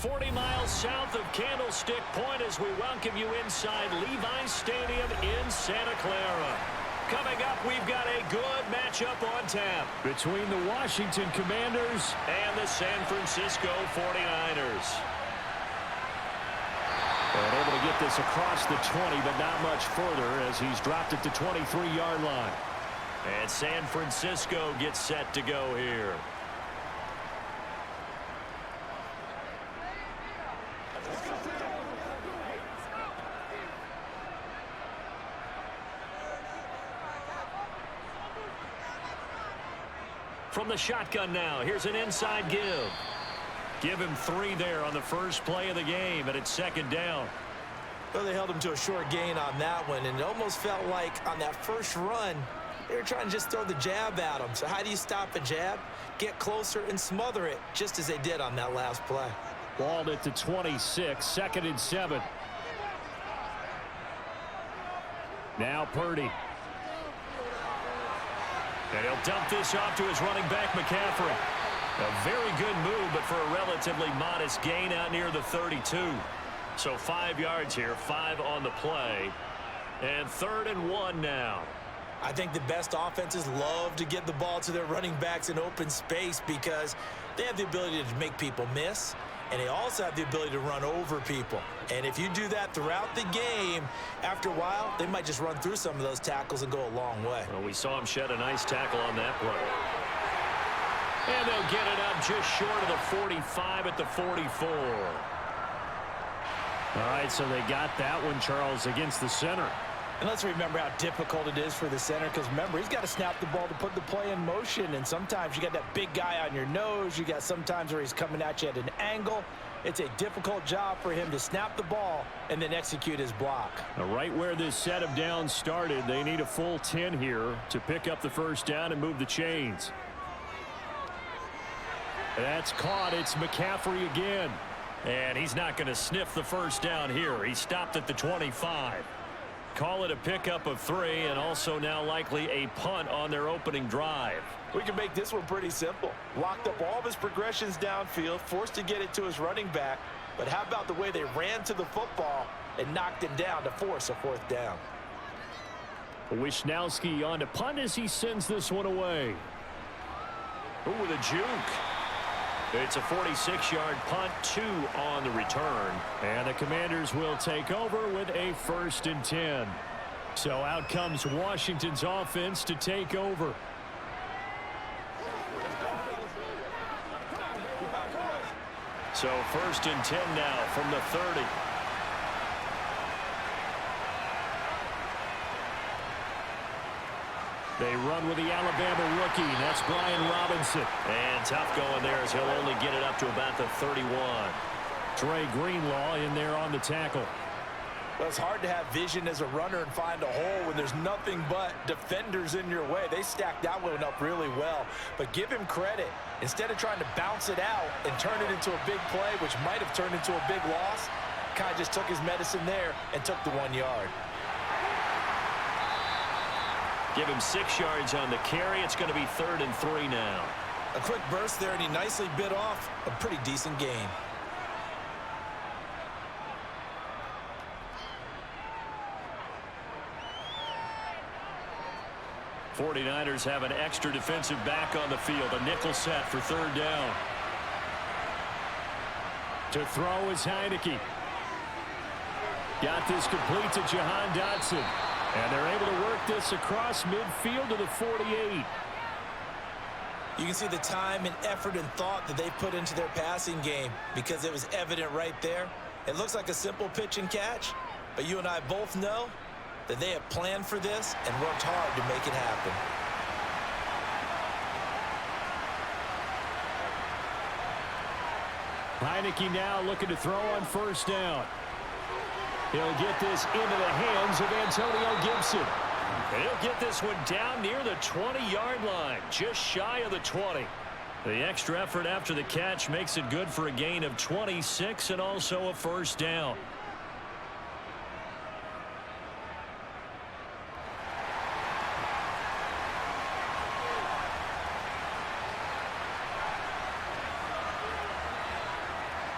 40 miles south of Candlestick Point as we welcome you inside Levi's Stadium in Santa Clara. Coming up, we've got a good matchup on tap between the Washington Commanders and the San Francisco 49ers. And able to get this across the 20, but not much further as he's dropped it to 23-yard line. And San Francisco gets set to go here. From the shotgun now, here's an inside give. Give him 3 there on the first play of the game, and it's second down. Well, they held him to a short gain on that one, and it almost felt like on that first run, they were trying to just throw the jab at him. So how do you stop a jab? Get closer and smother it, just as they did on that last play. Balled it to 26, 2nd and 7. Now Purdy. And he'll dump this off to his running back, McCaffrey. A very good move, but for a relatively modest gain out near the 32. So 5 yards here, 5 on the play. And 3rd and 1 now. I think the best offenses love to get the ball to their running backs in open space because they have the ability to make people miss, and they also have the ability to run over people. And if you do that throughout the game, after a while, they might just run through some of those tackles and go a long way. Well, we saw him shed a nice tackle on that play. And they'll get it up just short of the 45 at the 44. All right, so they got that one, Charles, against the center. And let's remember how difficult it is for the center, because remember, he's got to snap the ball to put the play in motion, and sometimes you got that big guy on your nose. You got sometimes where he's coming at you at an angle. It's a difficult job for him to snap the ball and then execute his block. Now, right where this set of downs started, they need a full 10 here to pick up the first down and move the chains. That's caught. It's McCaffrey again. And he's not going to sniff the first down here. He stopped at the 25. Call it a pickup of 3, and also now likely a punt on their opening drive. We can make this one pretty simple. Locked up all of his progressions downfield, forced to get it to his running back. But how about the way they ran to the football and knocked him down to force a 4th down? Wisnowski on to punt as he sends this one away. Ooh, with a juke. It's a 46-yard punt, 2 on the return. And the Commanders will take over with a 1st and 10. So out comes Washington's offense to take over. So 1st and 10 now from the 30. They run with the Alabama rookie. That's Brian Robinson. And tough going there as he'll only get it up to about the 31. Trey Greenlaw in there on the tackle. Well, it's hard to have vision as a runner and find a hole when there's nothing but defenders in your way. They stacked that one up really well. But give him credit. Instead of trying to bounce it out and turn it into a big play, which might have turned into a big loss, kind of just took his medicine there and took the 1 yard. Give him 6 yards on the carry. It's going to be 3rd and 3 now. A quick burst there, and he nicely bit off a pretty decent gain. '49ers have an extra defensive back on the field. A nickel set for 3rd down. To throw is Heineke. Got this complete to Jahan Dotson. And they're able to work this across midfield to the 48. You can see the time and effort and thought that they put into their passing game because it was evident right there. It looks like a simple pitch and catch, but you and I both know that they have planned for this and worked hard to make it happen. Heineke now looking to throw on 1st down. He'll get this into the hands of Antonio Gibson. And he'll get this one down near the 20-yard line, just shy of the 20. The extra effort after the catch makes it good for a gain of 26 and also a 1st down.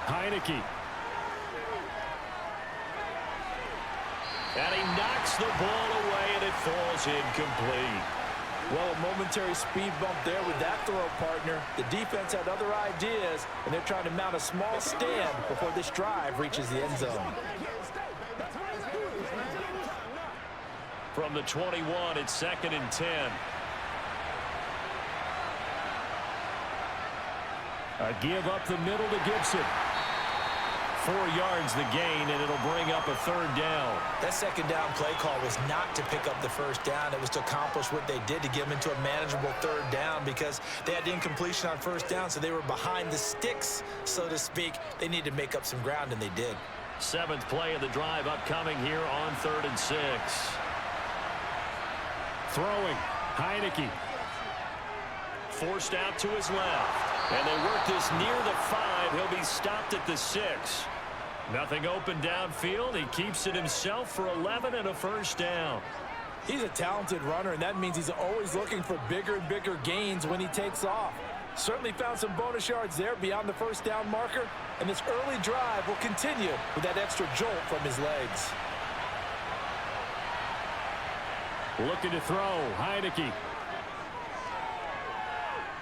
Heineke Heineke. And he knocks the ball away, and it falls incomplete. Well, a momentary speed bump there with that throw, partner. The defense had other ideas, and they're trying to mount a small stand before this drive reaches the end zone. From the 21, it's 2nd and 10. A give up the middle to Gibson. 4 yards the gain, and it'll bring up a 3rd down. That 2nd down play call was not to pick up the 1st down. It was to accomplish what they did to get them into a manageable 3rd down because they had incompletion on 1st down, so they were behind the sticks, so to speak. They needed to make up some ground, and they did. 7th play of the drive upcoming here on 3rd and 6. Throwing, Heineke. Forced out to his left. And they work this near the 5. He'll be stopped at the 6. Nothing open downfield. He keeps it himself for 11 and a 1st down. He's a talented runner, and that means he's always looking for bigger and bigger gains when he takes off. Certainly found some bonus yards there beyond the 1st down marker, and this early drive will continue with that extra jolt from his legs. Looking to throw, Heineke.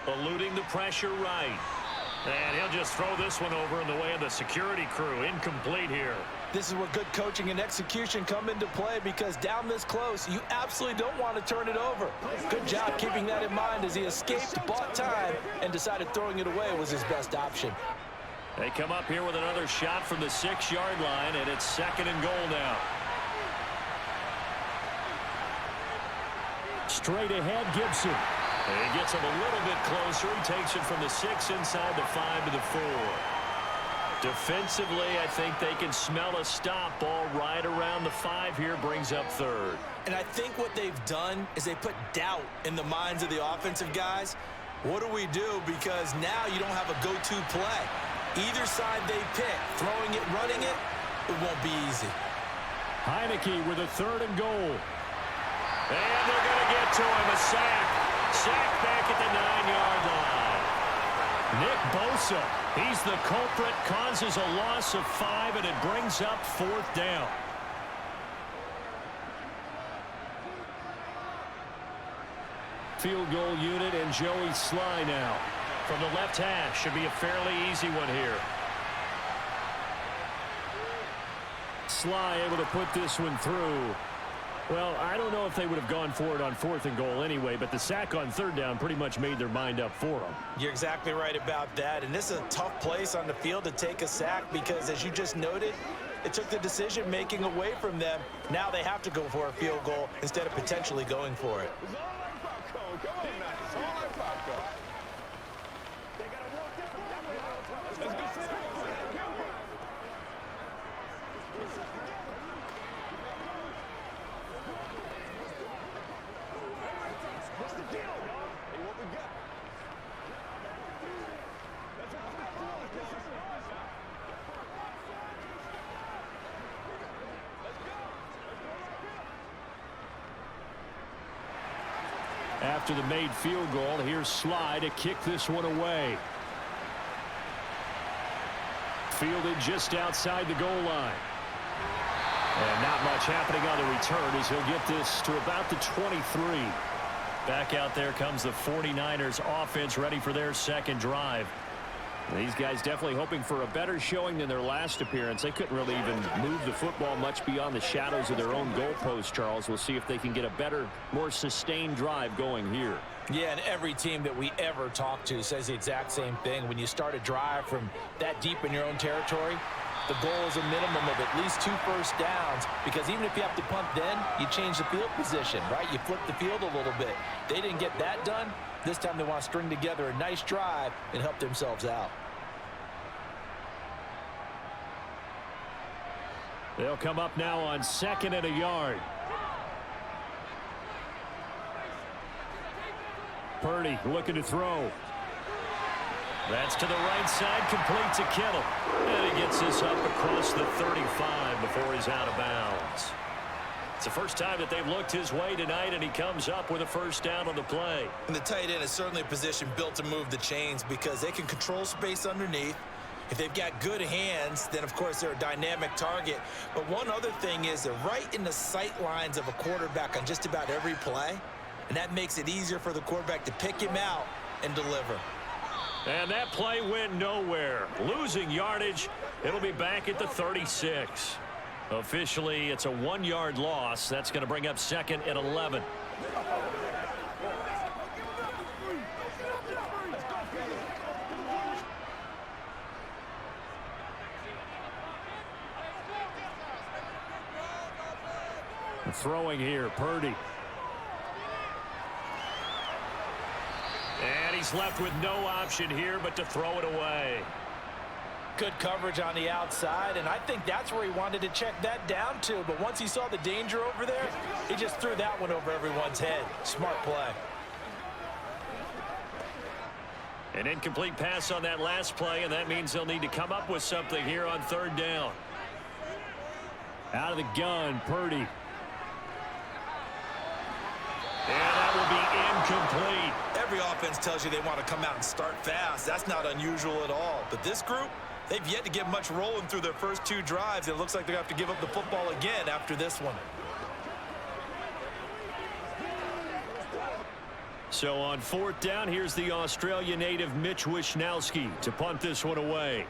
Eluding the pressure right. And he'll just throw this one over in the way of the security crew. Incomplete here. This is where good coaching and execution come into play because down this close, you absolutely don't want to turn it over. Good job keeping that in mind as he escaped, bought time, and decided throwing it away was his best option. They come up here with another shot from the 6-yard line, and it's 2nd and goal now. Straight ahead, Gibson. And he gets him a little bit closer. He takes it from the 6 inside the 5 to the 4. Defensively, I think they can smell a stop. Ball right around the 5 here, brings up 3rd. And I think what they've done is they put doubt in the minds of the offensive guys. What do we do? Because now you don't have a go-to play. Either side they pick, throwing it, running it, it won't be easy. Heineke with a 3rd and goal. And they're going to get to him, a sack. Sack back at the 9-yard line. Nick Bosa, he's the culprit, causes a loss of 5, and it brings up 4th down. Field goal unit and Joey Sly now. From the left hash, should be a fairly easy one here. Sly able to put this one through. Well, I don't know if they would have gone for it on 4th and goal anyway, but the sack on 3rd down pretty much made their mind up for them. You're exactly right about that, and this is a tough place on the field to take a sack because, as you just noted, it took the decision-making away from them. Now they have to go for a field goal instead of potentially going for it. After the made field goal, here's Sly to kick this one away. Fielded just outside the goal line. And not much happening on the return as he'll get this to about the 23. Back out there comes the 49ers offense ready for their 2nd drive. These guys definitely hoping for a better showing than their last appearance. They couldn't really even move the football much beyond the shadows of their own goalpost, Charles. We'll see if they can get a better, more sustained drive going here. Yeah, and every team that we ever talk to says the exact same thing. When you start a drive from that deep in your own territory, the goal is a minimum of at least 2 first downs, because even if you have to punt then, you change the field position, right? You flip the field a little bit. They didn't get that done. This time they want to string together a nice drive and help themselves out. They'll come up now on 2nd and a yard. Purdy looking to throw. That's to the right side, complete to Kittle. And he gets this up across the 35 before he's out of bounds. It's the first time that they've looked his way tonight, and he comes up with a 1st down on the play. And the tight end is certainly a position built to move the chains because they can control space underneath. If they've got good hands, then, of course, they're a dynamic target. But one other thing is they're right in the sight lines of a quarterback on just about every play, and that makes it easier for the quarterback to pick him out and deliver. And that play went nowhere. Losing yardage. It'll be back at the 36. Officially, it's a 1-yard loss. That's going to bring up 2nd and 11. Throwing here, Purdy. And he's left with no option here but to throw it away. Good coverage on the outside, and I think that's where he wanted to check that down to. But once he saw the danger over there, he just threw that one over everyone's head. Smart play. An incomplete pass on that last play, and that means they'll need to come up with something here on 3rd down. Out of the gun, Purdy. And that will be incomplete. Every offense tells you they want to come out and start fast. That's not unusual at all. But this group, they've yet to get much rolling through their first 2 drives. It looks like they're going to have to give up the football again after this one. So on 4th down, here's the Australia native Mitch Wishnowsky to punt this one away.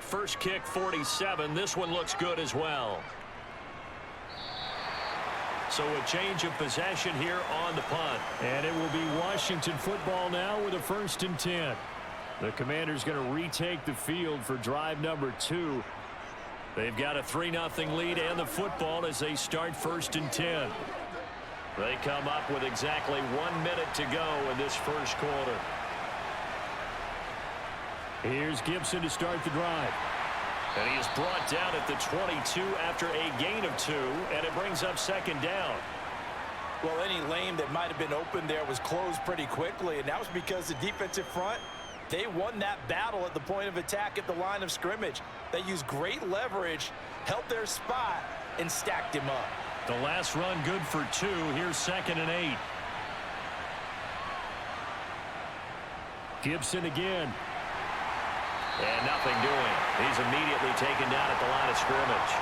First kick, 47. This one looks good as well. So a change of possession here on the punt. And it will be Washington football now with a 1st and 10. The Commanders going to retake the field for drive number 2. They've got a 3-0 lead and the football as they start 1st and 10. They come up with exactly 1 minute to go in this first quarter. Here's Gibson to start the drive. And he is brought down at the 22 after a gain of 2, and it brings up 2nd down. Well, any lane that might have been open there was closed pretty quickly, and that was because the defensive front, they won that battle at the point of attack at the line of scrimmage. They used great leverage, held their spot, and stacked him up. The last run good for 2. Here's 2nd and 8. Gibson again. And nothing doing. He's immediately taken down at the line of scrimmage.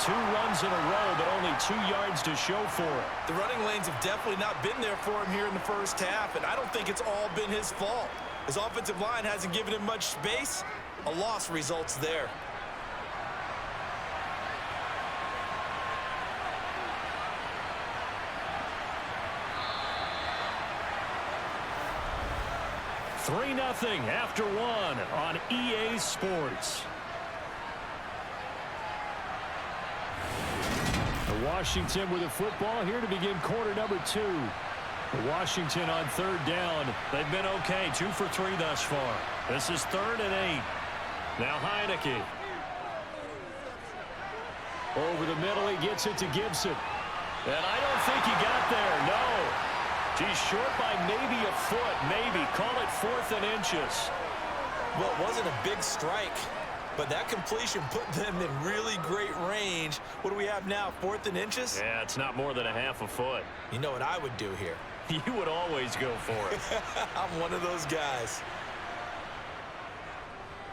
2 runs in a row, but only 2 yards to show for it. The running lanes have definitely not been there for him here in the first half, and I don't think it's all been his fault. His offensive line hasn't given him much space. A loss results there. Three 3-0 after 1 on EA Sports. Washington with the football here to begin quarter number 2. Washington on 3rd down. They've been okay, 2 for 3 thus far. This is 3rd and 8. Now Heineke. Over the middle, he gets it to Gibson. And I don't think he got there, no. He's short by maybe a foot, maybe. Call it 4th and inches. Well, it wasn't a big strike, but that completion put them in really great range. What do we have now, 4th and inches? Yeah, it's not more than a half a foot. You know what I would do here? You would always go for it. I'm one of those guys.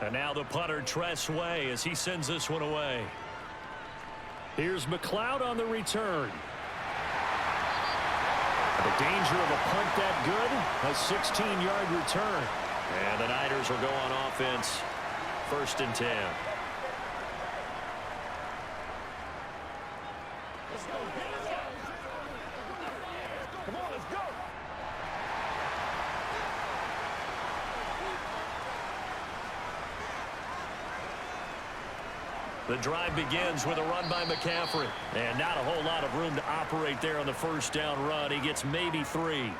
And now the punter, Tress Way, as he sends this one away. Here's McLeod on the return. The danger of a punt that good, a 16-yard return. And the Niners will go on offense, 1st and 10. Let's go. Come on, let's go. The drive begins with a run by McCaffrey. And not a whole lot of room to operate there on the 1st down run. He gets maybe 3.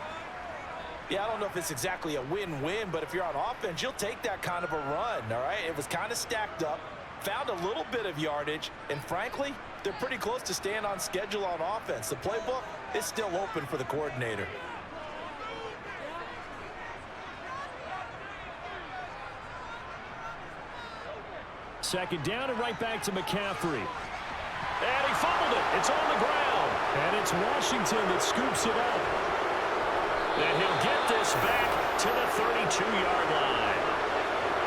Yeah, I don't know if it's exactly a win-win, but if you're on offense, you'll take that kind of a run, all right? It was kind of stacked up, found a little bit of yardage, and frankly, they're pretty close to staying on schedule on offense. The playbook is still open for the coordinator. Second down and right back to McCaffrey. And he fumbled it. It's on the ground. And it's Washington that scoops it up. And he'll get this back to the 32-yard line.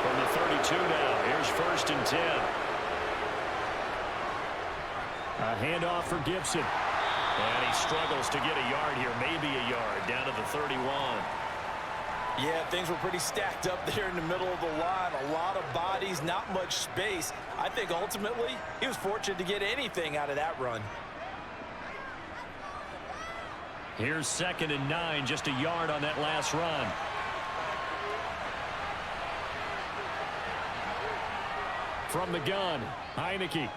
From the 32 now. Here's 1st and 10. A handoff for Gibson. And he struggles to get a yard here, maybe a yard, down to the 31. Yeah, things were pretty stacked up there in the middle of the line. A lot of bodies, not much space. I think ultimately he was fortunate to get anything out of that run. Here's 2nd and 9, just a yard on that last run. From the gun, Heineke.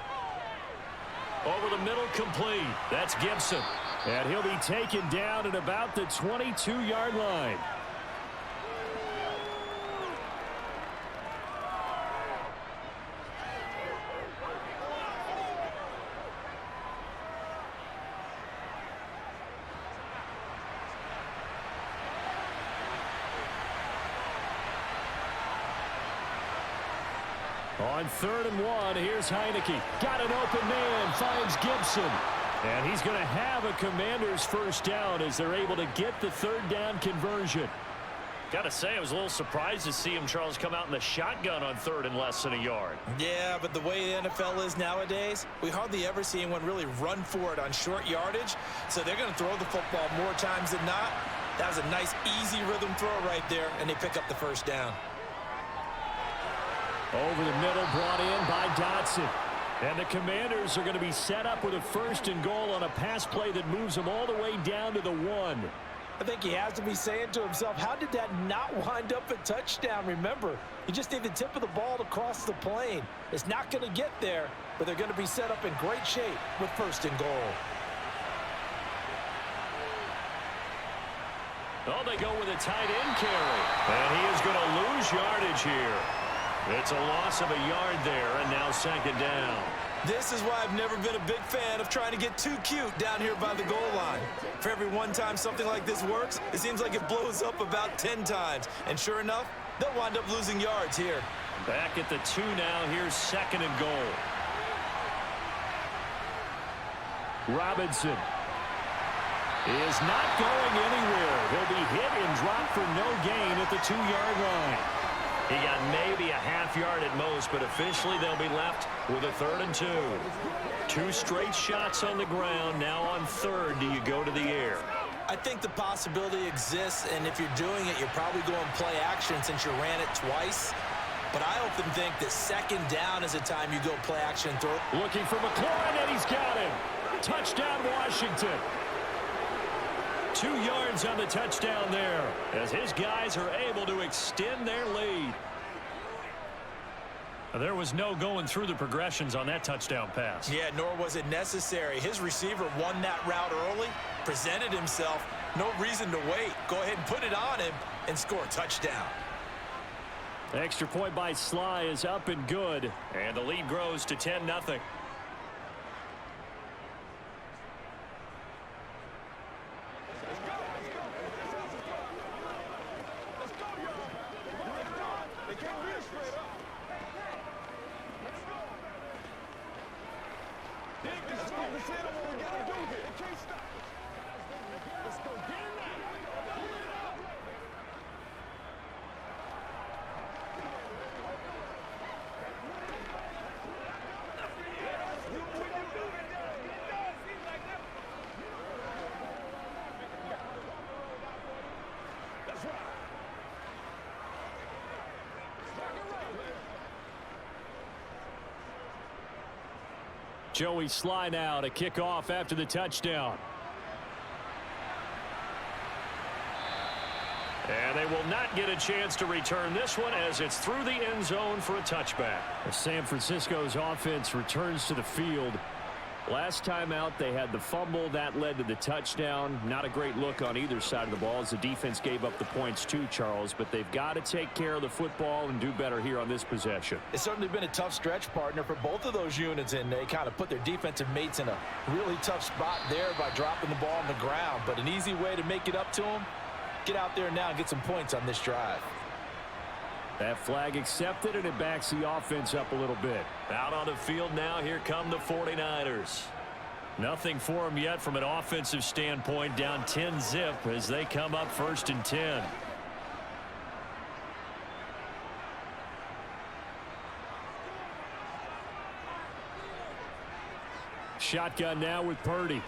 Over the middle, complete. That's Gibson. And he'll be taken down at about the 22-yard line. On 3rd and 1, here's Heineke. Got an open man, finds Gibson. And he's going to have a Commanders first down as they're able to get the 3rd down conversion. Got to say, I was a little surprised to see him, Charles, come out in the shotgun on 3rd and less than a yard. Yeah, but the way the NFL is nowadays, we hardly ever see anyone really run for it on short yardage. So they're going to throw the football more times than not. That was a nice, easy rhythm throw right there, and they pick up the first down. Over the middle, brought in by Dotson. And the Commanders are going to be set up with a 1st and goal on a pass play that moves them all the way down to the 1. I think he has to be saying to himself, how did that not wind up a touchdown? Remember, you just need the tip of the ball to cross the plane. It's not going to get there, but they're going to be set up in great shape with 1st and goal. Oh, they go with a tight end carry. And he is going to lose yardage here. It's a loss of a yard there, and now 2nd down. This is why I've never been a big fan of trying to get too cute down here by the goal line. For every one time something like this works, it seems like it blows up about 10 times. And sure enough, they'll wind up losing yards here. Back at the 2 now. Here's 2nd and goal. Robinson is not going anywhere. He'll be hit and dropped for no gain at the 2-yard line. He got maybe a half yard at most, but officially they'll be left with a 3rd and 2. 2 straight shots on the ground. Now on 3rd, do you go to the air? I think the possibility exists, and if you're doing it, you're probably going play action since you ran it twice. But I often think that 2nd down is a time you go play action throw. Looking for McLaurin, and he's got him. Touchdown, Washington. 2 yards on the touchdown there as his guys are able to extend their lead. There was no going through the progressions on that touchdown pass. Yeah, nor was it necessary. His receiver won that route early, presented himself. No reason to wait. Go ahead and put it on him and score a touchdown. Extra point by Sly is up and good, and the lead grows to 10-0. Joey Sly now to kick off after the touchdown. And they will not get a chance to return this one as it's through the end zone for a touchback. San Francisco's offense returns to the field. Last time out, they had the fumble. That led to the touchdown. Not a great look on either side of the ball as the defense gave up the points too, Charles. But they've got to take care of the football and do better here on this possession. It's certainly been a tough stretch, partner, for both of those units, and they kind of put their defensive mates in a really tough spot there by dropping the ball on the ground. But an easy way to make it up to them, get out there now and get some points on this drive. That flag accepted, and it backs the offense up a little bit. Out on the field now, here come the 49ers. Nothing for them yet from an offensive standpoint, down 10-zip as they come up 1st and 10. Shotgun now with Purdy.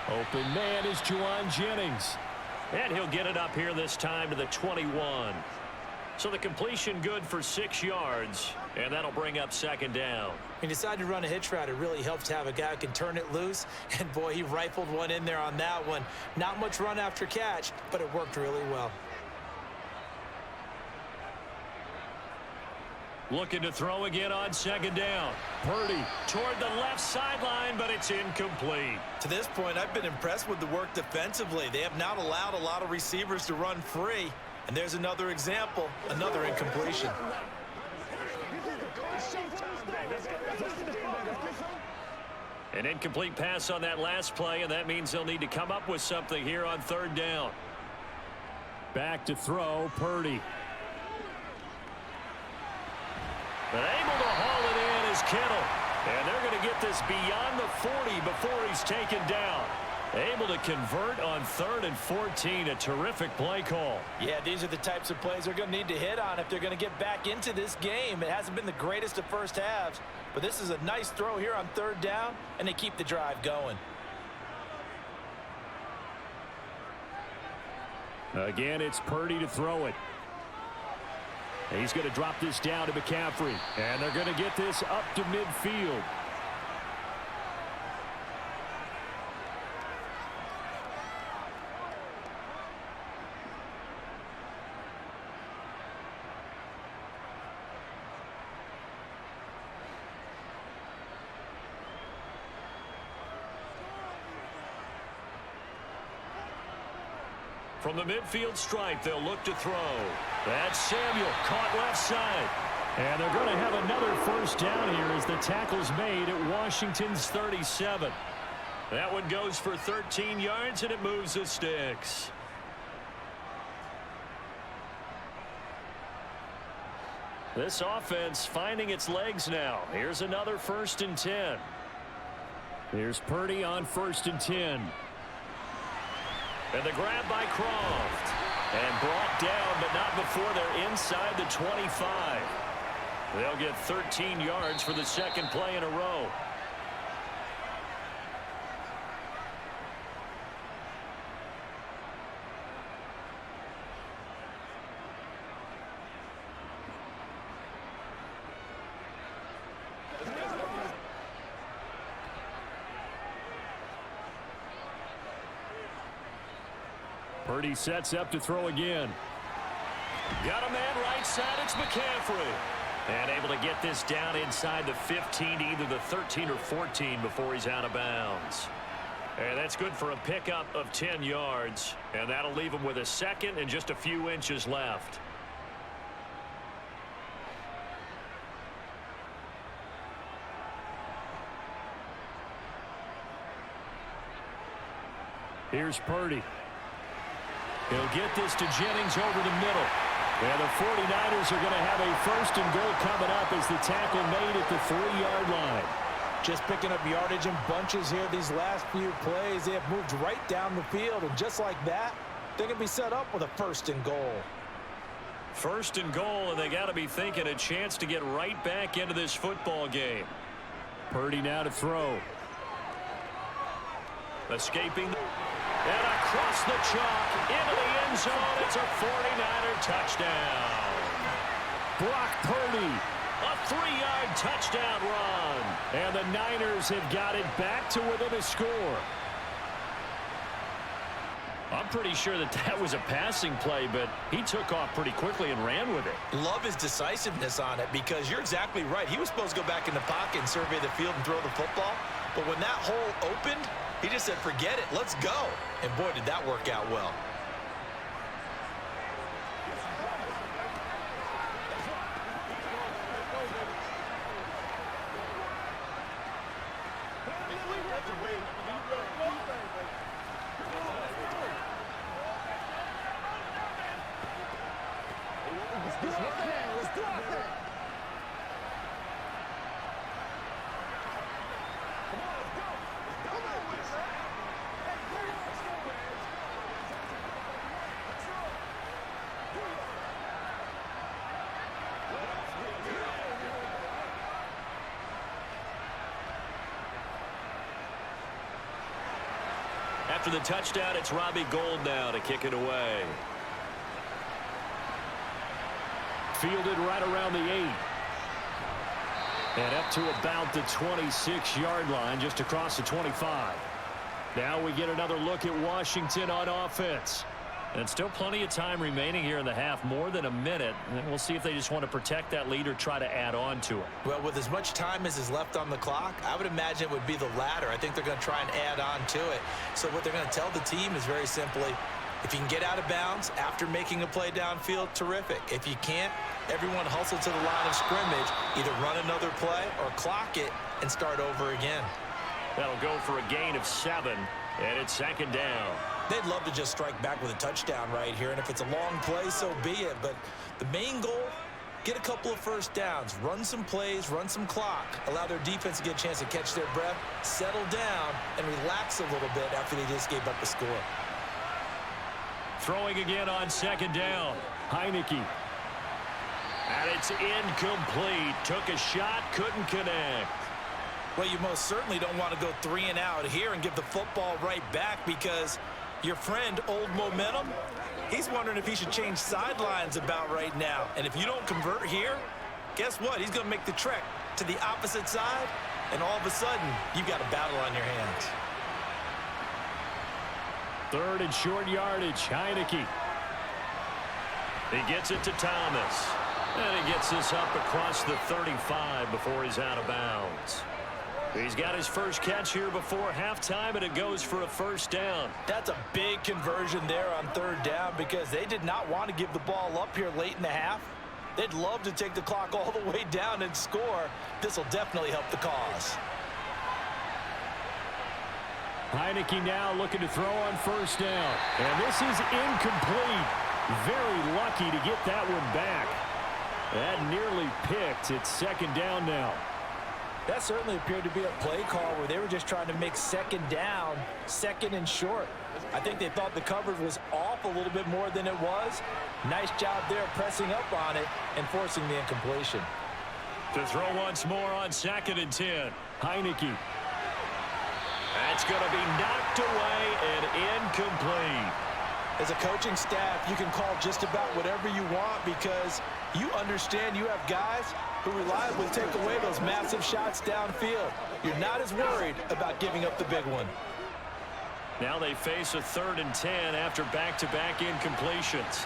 Open man is Juwan Jennings. And he'll get it up here this time to the 21. So the completion good for 6 yards, and that'll bring up second down. He decided to run a hitch route. It really helps to have a guy who can turn it loose, and boy, he rifled one in there on that one. Not much run after catch, but it worked really well. Looking to throw again on second down. Purdy toward the left sideline, but it's incomplete. To this point, I've been impressed with the work defensively. They have not allowed a lot of receivers to run free. And there's another example, another incompletion. An incomplete pass on that last play, and that means they'll need to come up with something here on third down. Back to throw, Purdy. But able to haul it in is Kittle. And they're going to get this beyond the 40 before he's taken down. Able to convert on 3rd and 14. A terrific play call. Yeah, these are the types of plays they're going to need to hit on if they're going to get back into this game. It hasn't been the greatest of first halves, but this is a nice throw here on 3rd down, and they keep the drive going. Again, it's Purdy to throw it. He's going to drop this down to McCaffrey, and they're going to get this up to midfield. From the midfield stripe, they'll look to throw. That's Samuel, caught left side. And they're going to have another first down here as the tackle's made at Washington's 37. That one goes for 13 yards, and it moves the sticks. This offense finding its legs now. Here's another 1st and 10. Here's Purdy on 1st and 10. And the grab by Croft. And brought down, but not before they're inside the 25. They'll get 13 yards for the second play in a row. Purdy sets up to throw again. Got a man right side. It's McCaffrey. And able to get this down inside the 15 to either the 13 or 14 before he's out of bounds. And that's good for a pickup of 10 yards. And that'll leave him with a second and just a few inches left. Here's Purdy. He'll get this to Jennings over the middle. And the 49ers are going to have a 1st and goal coming up as the tackle made at the 3-yard line. Just picking up yardage in bunches here these last few plays. They have moved right down the field, and just like that, they're going to be set up with a 1st and goal. 1st and goal, and they got to be thinking a chance to get right back into this football game. Purdy now to throw. Escaping. And across the chalk into the end zone. It's a 49er touchdown. Brock Purdy, a 3-yard touchdown run. And the Niners have got it back to within a score. I'm pretty sure that was a passing play, but he took off pretty quickly and ran with it. Love his decisiveness on it because you're exactly right. He was supposed to go back in the pocket and survey the field and throw the football. But when that hole opened, he just said, forget it, let's go. And boy, did that work out well. after the touchdown, it's Robbie Gould now to kick it away. Fielded right around the 8. And up to about the 26-yard line, just across the 25. Now we get another look at Washington on offense. And still plenty of time remaining here in the half, more than a minute. And we'll see if they just want to protect that lead or try to add on to it. Well, with as much time as is left on the clock, I would imagine it would be the latter. I think they're going to try and add on to it. So what they're going to tell the team is very simply, if you can get out of bounds after making a play downfield, terrific. If you can't, everyone hustle to the line of scrimmage, either run another play or clock it and start over again. That'll go for a gain of 7, and it's second down. They'd love to just strike back with a touchdown right here, and if it's a long play, so be it. But the main goal, get a couple of first downs, run some plays, run some clock, allow their defense to get a chance to catch their breath, settle down, and relax a little bit after they just gave up a score. Throwing again on second down. Heineke. And it's incomplete. Took a shot, couldn't connect. Well, you most certainly don't want to go 3 and out here and give the football right back, because your friend, Old Momentum, he's wondering if he should change sidelines about right now. And if you don't convert here, guess what? He's going to make the trek to the opposite side, and all of a sudden, you've got a battle on your hands. 3rd and short yardage. Heineke. He gets it to Thomas. And he gets this up across the 35 before he's out of bounds. He's got his first catch here before halftime, and it goes for a first down. That's a big conversion there on 3rd down, because they did not want to give the ball up here late in the half. They'd love to take the clock all the way down and score. This will definitely help the cause. Heineke now looking to throw on first down. And this is incomplete. Very lucky to get that one back. That nearly picked. It's second down now. That certainly appeared to be a play call where they were just trying to make second down, second and short. I think they thought the coverage was off a little bit more than it was. Nice job there pressing up on it and forcing the incompletion. To throw once more on 2nd and 10. Heineke. That's going to be knocked away and incomplete. As a coaching staff, you can call just about whatever you want, because you understand you have guys who reliably take away those massive shots downfield. You're not as worried about giving up the big one. Now they face a 3rd and 10 after back-to-back incompletions.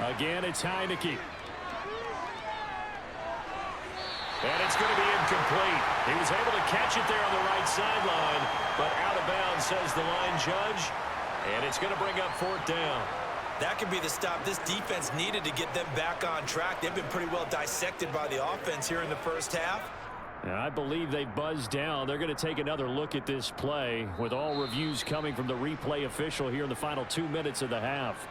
Again, it's Heineke. And it's going to be incomplete. He was able to catch it there on the right sideline, but out of bounds, says the line judge. And it's going to bring up 4th down. That could be the stop this defense needed to get them back on track. They've been pretty well dissected by the offense here in the first half. And I believe they buzzed down. They're going to take another look at this play, with all reviews coming from the replay official here in the final 2 minutes of the half.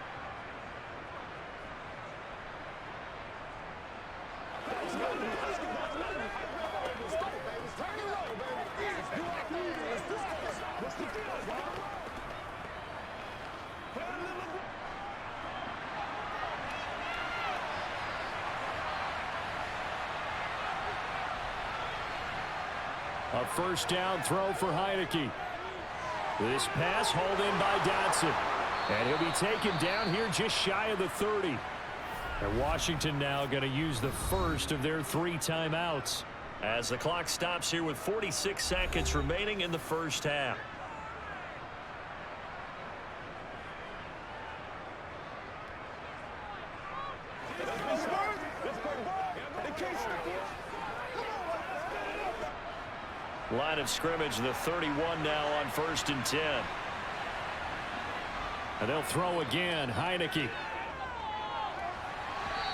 A first down throw for Heineke. This pass hauled in by Dotson. And he'll be taken down here just shy of the 30. And Washington now going to use the first of their 3 timeouts, as the clock stops here with 46 seconds remaining in the first half. Line of scrimmage, the 31 now on 1st and 10. And they'll throw again. Heineke.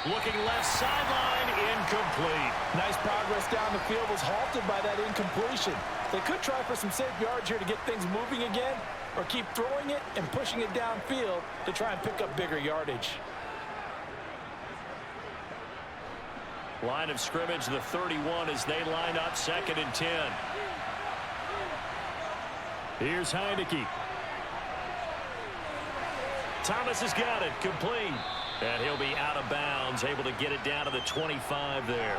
Looking left sideline, incomplete. Nice progress down the field, was halted by that incompletion. They could try for some safe yards here to get things moving again, or keep throwing it and pushing it downfield to try and pick up bigger yardage. Line of scrimmage, the 31, as they line up 2nd and 10. Here's Heineke. Thomas has got it, complete. And he'll be out of bounds, able to get it down to the 25 there.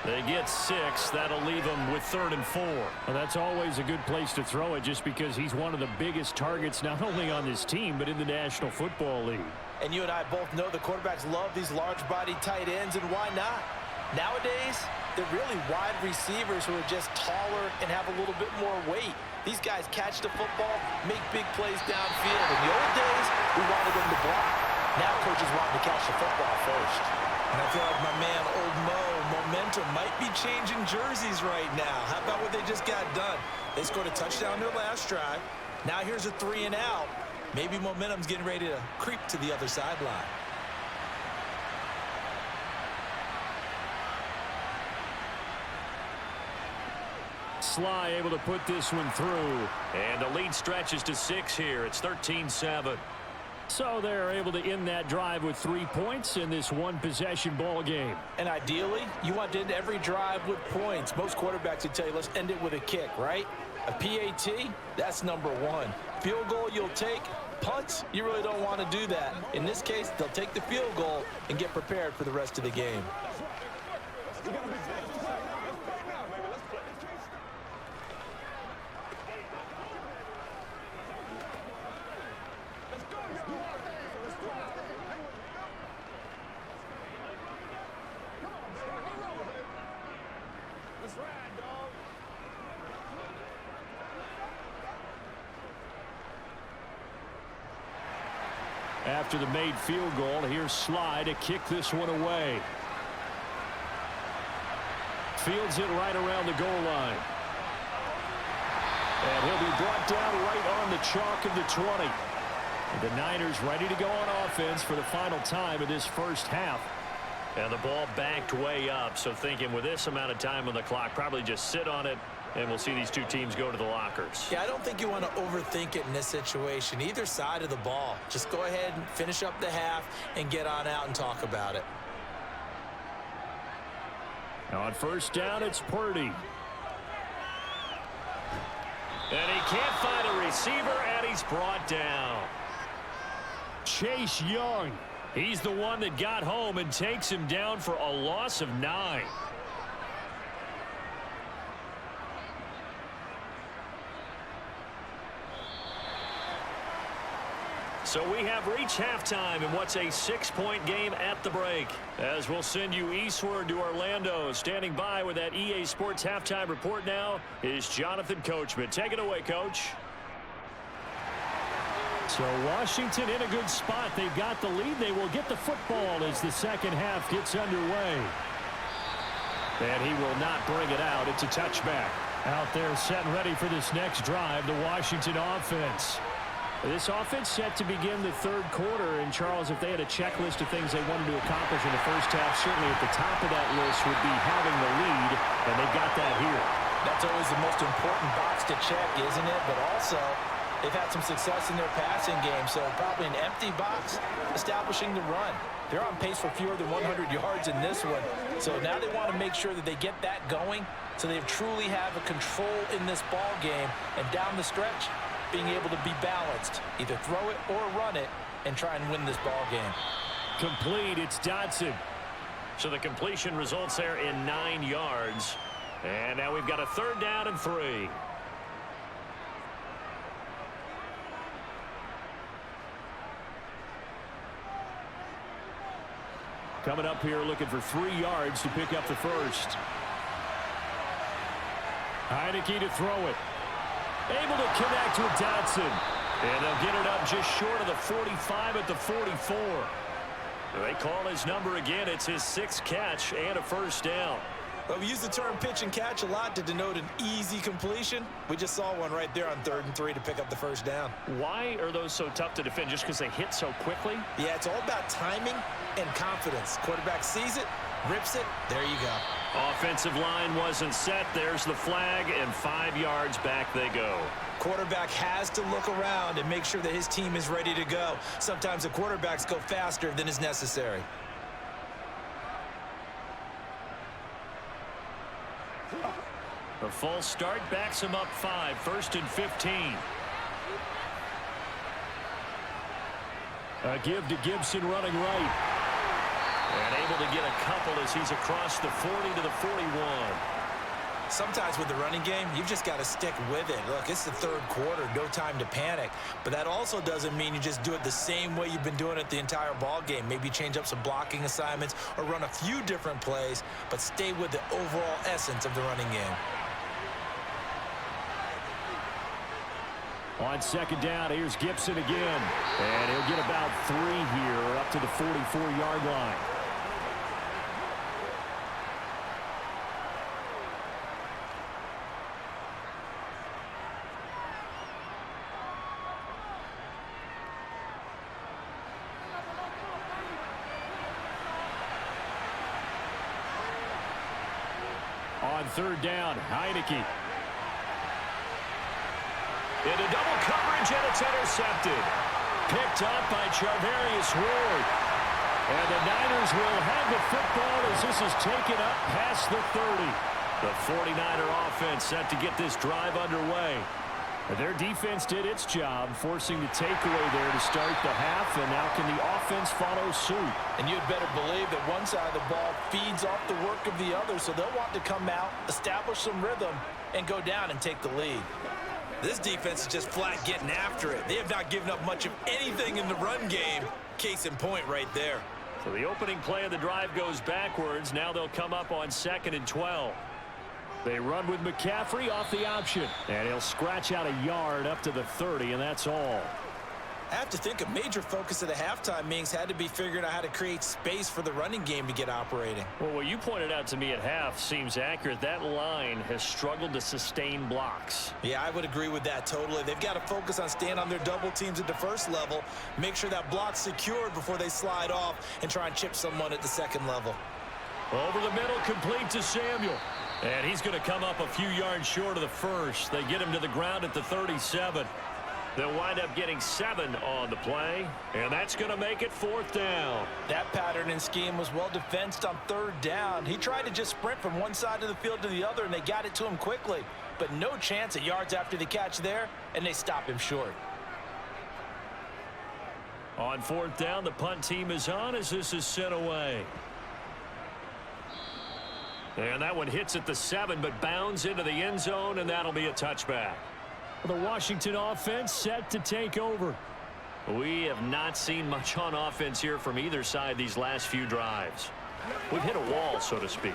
They get 6. That'll leave them with 3rd and 4. Well, that's always a good place to throw it just because he's one of the biggest targets not only on this team but in the National Football League. And you and I both know the quarterbacks love these large-body tight ends, and why not? Nowadays, they're really wide receivers who are just taller and have a little bit more weight. These guys catch the football, make big plays downfield. In the old days, we wanted them to block. Now coaches want them to catch the football first. And I feel like my man, Old Mo, momentum might be changing jerseys right now. How about what they just got done? They scored a touchdown their last drive. Now here's a 3 and out. Maybe momentum's getting ready to creep to the other sideline. Sly able to put this one through. And the lead stretches to 6 here. It's 13-7. So they're able to end that drive with 3 points in this one-possession ball game. And ideally, you want to end every drive with points. Most quarterbacks would tell you, let's end it with a kick, right? A PAT, that's number 1. Field goal you'll take. Punts, you really don't want to do that. In this case, they'll take the field goal and get prepared for the rest of the game. After the made field goal, here's Sly to kick this one away. Fields it right around the goal line. And he'll be brought down right on the chalk of the 20. The Niners ready to go on offense for the final time of this first half. And the ball backed way up, so thinking with this amount of time on the clock, probably just sit on it, and we'll see these two teams go to the lockers. Yeah, I don't think you want to overthink it in this situation. Either side of the ball. Just go ahead and finish up the half and get on out and talk about it. Now on first down, it's Purdy. And he can't find a receiver, and he's brought down. Chase Young. He's the one that got home and takes him down for a loss of 9. So we have reached halftime in what's a 6-point game at the break. As we'll send you eastward to Orlando. Standing by with that EA Sports halftime report now is Jonathan Coachman. Take it away, Coach. So Washington in a good spot. They've got the lead. They will get the football as the second half gets underway. And he will not bring it out. It's a touchback. Out there set and ready for this next drive, the Washington offense. This offense set to begin the third quarter. And, Charles, if they had a checklist of things they wanted to accomplish in the first half, certainly at the top of that list would be having the lead, and they've got that here. That's always the most important box to check, isn't it? But also, they've had some success in their passing game, so probably an empty box establishing the run. They're on pace for fewer than 100 yards in this one. So now they want to make sure that they get that going so they truly have a control in this ball game. And down the stretch, being able to be balanced, either throw it or run it, and try and win this ball game. Complete, it's Dotson. So the completion results there in 9 yards. And now we've got a 3rd down and 3. Coming up here looking for 3 yards to pick up the first. Heineke to throw it. Able to connect with Dotson. And they'll get it up just short of the 45 at the 44. They call his number again. It's his 6th catch and a first down. Well, we use the term pitch and catch a lot to denote an easy completion. We just saw one right there on 3rd and 3 to pick up the first down. Why are those so tough to defend? Just because they hit so quickly? Yeah, it's all about timing and confidence. Quarterback sees it, rips it, there you go. Offensive line wasn't set. There's the flag, and 5 yards back they go. Quarterback has to look around and make sure that his team is ready to go. Sometimes the quarterbacks go faster than is necessary. A false start backs him up 5, 1st and 15. A give to Gibson running right. And able to get a couple as he's across the 40 to the 41. Sometimes with the running game, you've just got to stick with it. Look, it's the third quarter, no time to panic. But that also doesn't mean you just do it the same way you've been doing it the entire ball game. Maybe change up some blocking assignments or run a few different plays, but stay with the overall essence of the running game. On second down, here's Gibson again. And he'll get about 3 here up to the 44-yard line. On third down, Heineke. Into double coverage, and it's intercepted. Picked up by Charvarius Ward. And the Niners will have the football as this is taken up past the 30. The 49er offense set to get this drive underway. Their defense did its job, forcing the takeaway there to start the half, and now can the offense follow suit? And you'd better believe that one side of the ball feeds off the work of the other, so they'll want to come out, establish some rhythm, and go down and take the lead. This defense is just flat getting after it. They have not given up much of anything in the run game. Case in point right there. So the opening play of the drive goes backwards. Now they'll come up on 2nd and 12. They run with McCaffrey off the option. And he'll scratch out a yard up to the 30, and that's all. I have to think a major focus of the halftime meetings had to be figuring out how to create space for the running game to get operating. Well, what you pointed out to me at half seems accurate. That line has struggled to sustain blocks. Yeah, I would agree with that totally. They've got to focus on staying on their double teams at the first level, make sure that block's secured before they slide off and try and chip someone at the second level. Over the middle, complete to Samuel. And he's going to come up a few yards short of the first. They get him to the ground at the 37. They'll wind up getting 7 on the play, and that's going to make it 4th down. That pattern and scheme was well defensed on 3rd down. He tried to just sprint from one side of the field to the other, and they got it to him quickly. But no chance at yards after the catch there, and they stop him short. On 4th down, the punt team is on as this is sent away. And that one hits at the 7, but bounds into the end zone, and that'll be a touchback. The Washington offense set to take over. We have not seen much on offense here from either side these last few drives. We've hit a wall, so to speak.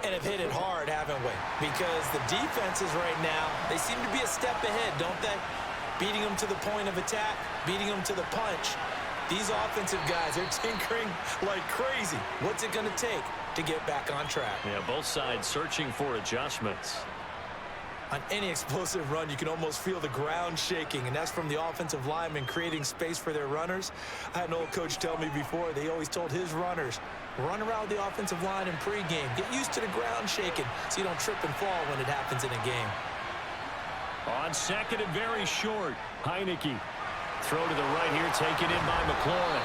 And have hit it hard, haven't we? Because the defenses right now, they seem to be a step ahead, don't they? Beating them to the point of attack, beating them to the punch. These offensive guys are tinkering like crazy. What's it going to take to get back on track? Yeah, both sides searching for adjustments. On any explosive run, you can almost feel the ground shaking, and that's from the offensive linemen creating space for their runners. I had an old coach tell me before, they always told his runners, run around the offensive line in pregame. Get used to the ground shaking so you don't trip and fall when it happens in a game. On 2nd and very short, Heineke. Throw to the right here, taken in by McLaurin.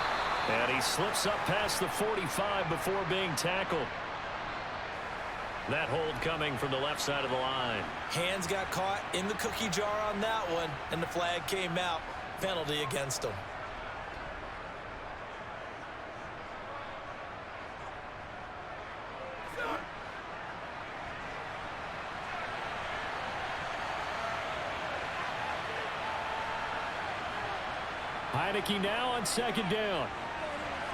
And he slips up past the 45 before being tackled. That hold coming from the left side of the line. Hands got caught in the cookie jar on that one, and the flag came out. Penalty against him. Heineke now on 2nd down.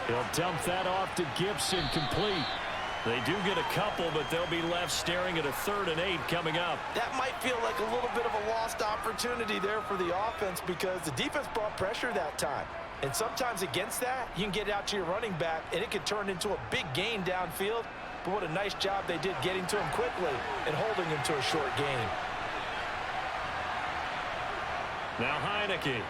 He'll dump that off to Gibson, complete. They do get a couple, but they'll be left staring at a 3rd and 8 coming up. That might feel like a little bit of a lost opportunity there for the offense because the defense brought pressure that time. And sometimes against that, you can get out to your running back, and it can turn into a big gain downfield. But what a nice job they did getting to him quickly and holding him to a short gain. Now Heineke.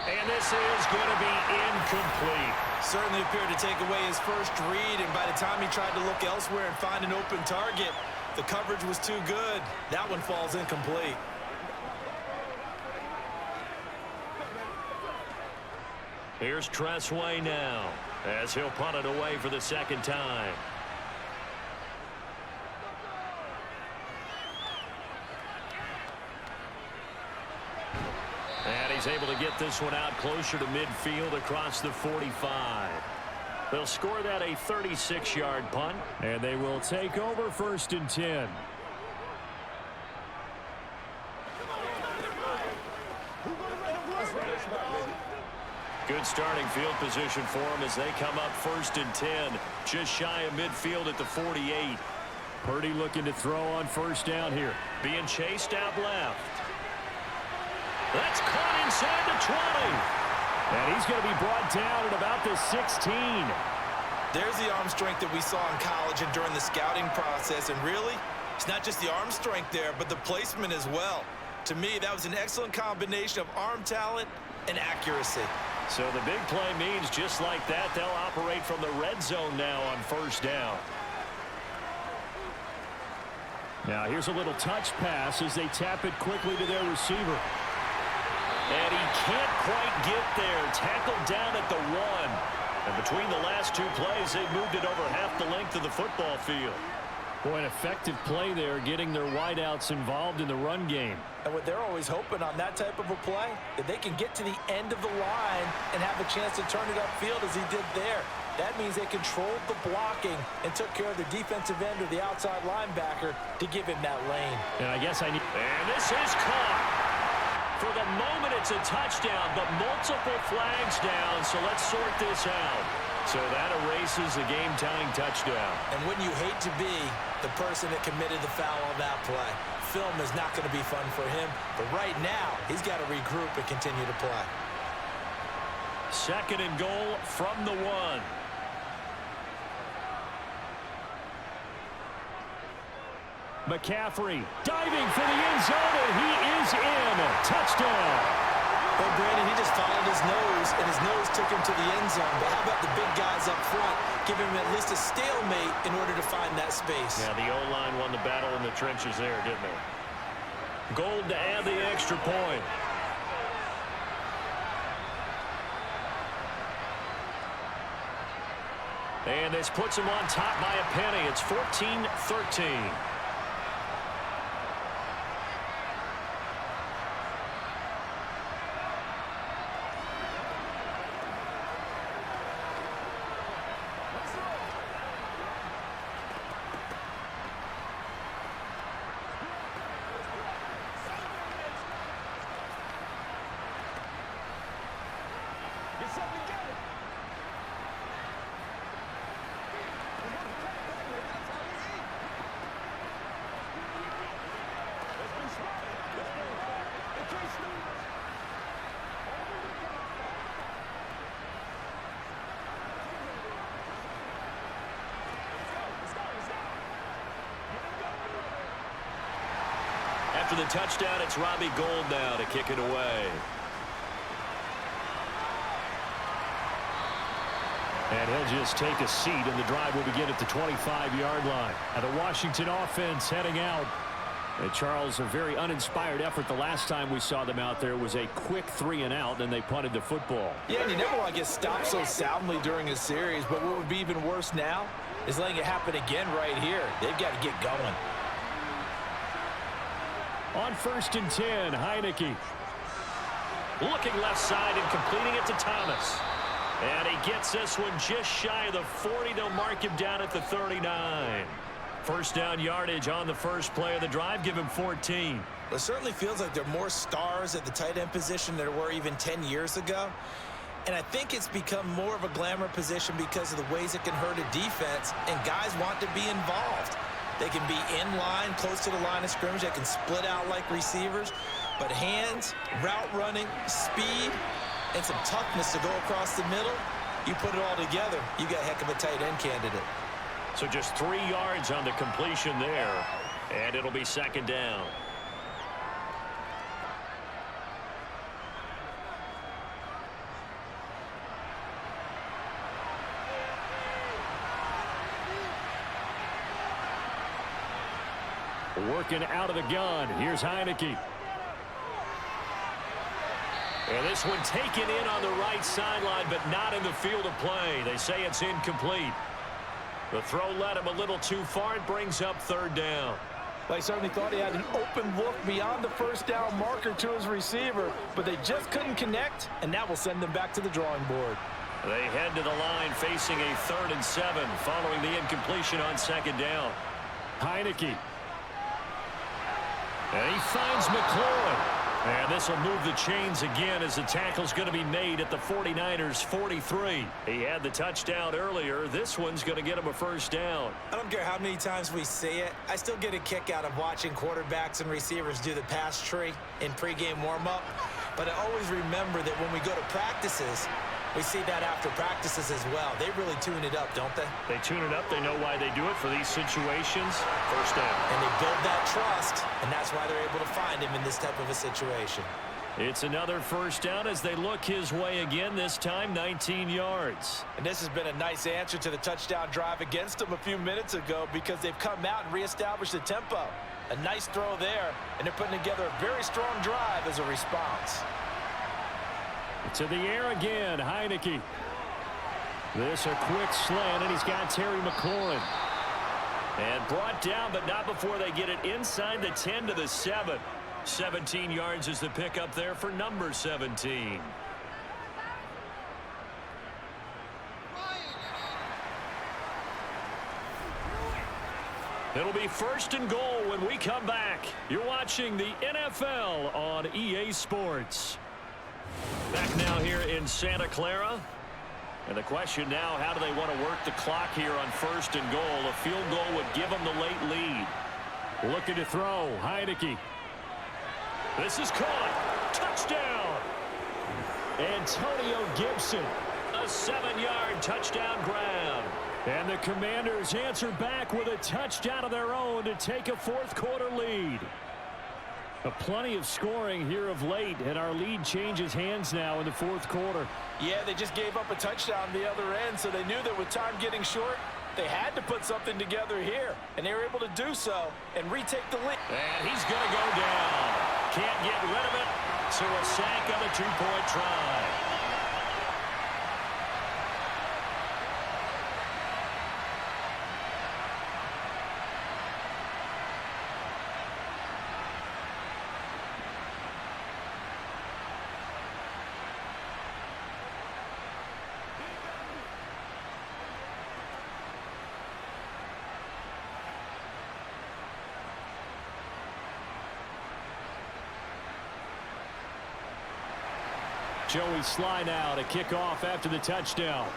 And this is going to be incomplete. Certainly appeared to take away his first read, and by the time he tried to look elsewhere and find an open target, the coverage was too good. That one falls incomplete. Here's Tressway now as he'll punt it away for the 2nd time. And he he's able to get this one out closer to midfield across the 45. They'll score that a 36-yard punt. And they will take over 1st and 10. Good starting field position for him as they come up 1st and 10. Just shy of midfield at the 48. Purdy looking to throw on 1st down here. Being chased out left. That's caught inside the 20. And he's going to be brought down at about the 16. There's the arm strength that we saw in college and during the scouting process. And really, it's not just the arm strength there, but the placement as well. To me, that was an excellent combination of arm talent and accuracy. So the big play means just like that, they'll operate from the red zone now on 1st down. Now here's a little touch pass as they tap it quickly to their receiver. And he can't quite get there. Tackled down at the 1. And between the last 2 plays, they've moved it over half the length of the football field. Boy, an effective play there, getting their wideouts involved in the run game. And what they're always hoping on that type of a play, that they can get to the end of the line and have a chance to turn it upfield as he did there. That means they controlled the blocking and took care of the defensive end or the outside linebacker to give him that lane. And I guess I need... And this is caught. For the moment, it's a touchdown, but multiple flags down, so let's sort this out. So that erases a game-tying touchdown. And wouldn't you hate to be the person that committed the foul on that play? Film is not going to be fun for him, but right now, he's got to regroup and continue to play. 2nd and goal from the 1. McCaffrey diving for the end zone, and he is in. Touchdown. Well, Brandon, he just followed his nose, and his nose took him to the end zone. But how about the big guys up front, giving him at least a stalemate in order to find that space? Yeah, the O-line won the battle in the trenches there, didn't they? Gold to add the extra point. And this puts him on top by a penny. It's 14-13. After the touchdown, it's Robbie Gould now to kick it away. And he'll just take a seat, and the drive will begin at the 25-yard line. And the Washington offense heading out. And Charles, a very uninspired effort. The last time we saw them out there was a quick 3-and-out, and they punted the football. Yeah, and you never want to get stopped so soundly during a series, but what would be even worse now is letting it happen again right here. They've got to get going. On 1st and 10, Heineke. Looking left side and completing it to Thomas. And he gets this one just shy of the 40. They'll mark him down at the 39. First down yardage on the first play of the drive. Give him 14. It certainly feels like there are more stars at the tight end position than there were even 10 years ago. And I think it's become more of a glamour position because of the ways it can hurt a defense, and guys want to be involved. They can be in line, close to the line of scrimmage. They can split out like receivers. But hands, route running, speed, and some toughness to go across the middle, you put it all together, you got a heck of a tight end candidate. So just 3 yards on the completion there, and it'll be 2nd down. Working out of the gun. Here's Heineke. And this one taken in on the right sideline, but not in the field of play. They say it's incomplete. The throw led him a little too far. It brings up 3rd down. Well, he certainly thought he had an open look beyond the first down marker to his receiver, but they just couldn't connect, and that will send them back to the drawing board. They head to the line facing a 3rd and 7 following the incompletion on 2nd down. Heineke. And he finds McLaurin. And this will move the chains again as the tackle's going to be made at the 49ers 43. He had the touchdown earlier. This one's going to get him a 1st down. I don't care how many times we say it. I still get a kick out of watching quarterbacks and receivers do the pass tree in pregame warm-up. But I always remember that when we go to practices, we see that after practices as well. They really tune it up, don't they? They tune it up. They know why they do it for these situations. 1st down. And they build that trust, and that's why they're able to find him in this type of a situation. It's another 1st down as they look his way again, this time 19 yards. And this has been a nice answer to the touchdown drive against them a few minutes ago because they've come out and reestablished the tempo. A nice throw there, and they're putting together a very strong drive as a response. To the air again, Heineke. This a quick slant, and he's got Terry McLaurin. And brought down, but not before they get it inside the 10 to the 7. 17 yards is the pickup there for number 17. It'll be 1st and goal when we come back. You're watching the NFL on EA Sports. Back now here in Santa Clara. And the question now, how do they want to work the clock here on 1st and goal? A field goal would give them the late lead. Looking to throw, Heineke. This is caught. Touchdown. Antonio Gibson. A 7-yard touchdown grab. And the Commanders answer back with a touchdown of their own to take a 4th quarter lead. Plenty of scoring here of late, and our lead changes hands now in the 4th quarter. Yeah, they just gave up a touchdown the other end, so they knew that with time getting short, they had to put something together here, and they were able to do so and retake the lead. And he's going to go down. Can't get rid of it, so a sack on a 2-point try. Joey Sly now to kick off after the touchdown.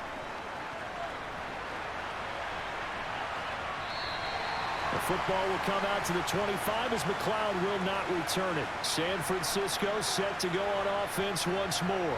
The football will come out to the 25 as McLeod will not return it. San Francisco set to go on offense once more.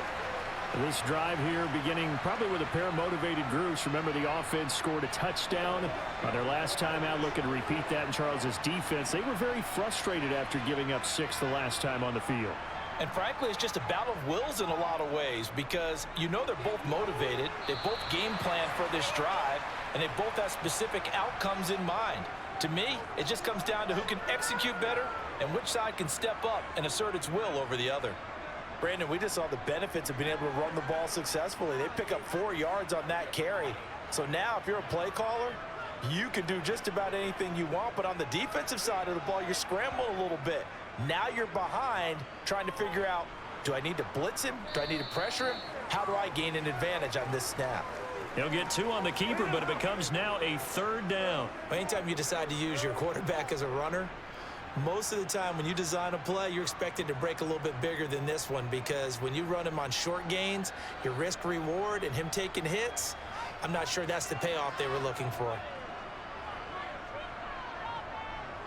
This drive here beginning probably with a pair of motivated groups. Remember, the offense scored a touchdown on their last time out. Looking to repeat that in Charles's defense. They were very frustrated after giving up 6 the last time on the field. And frankly, it's just a battle of wills in a lot of ways because you know they're both motivated. They both game plan for this drive, and they both have specific outcomes in mind. To me, it just comes down to who can execute better and which side can step up and assert its will over the other. Brandon, we just saw the benefits of being able to run the ball successfully. They pick up 4 yards on that carry. So now if you're a play caller, you can do just about anything you want. But on the defensive side of the ball, you're scrambling a little bit. Now you're behind trying to figure out, do I need to blitz him? Do I need to pressure him? How do I gain an advantage on this snap? He'll get 2 on the keeper, but it becomes now a 3rd down. Anytime you decide to use your quarterback as a runner, most of the time when you design a play, you're expected to break a little bit bigger than this one because when you run him on short gains, your risk reward and him taking hits, I'm not sure that's the payoff they were looking for.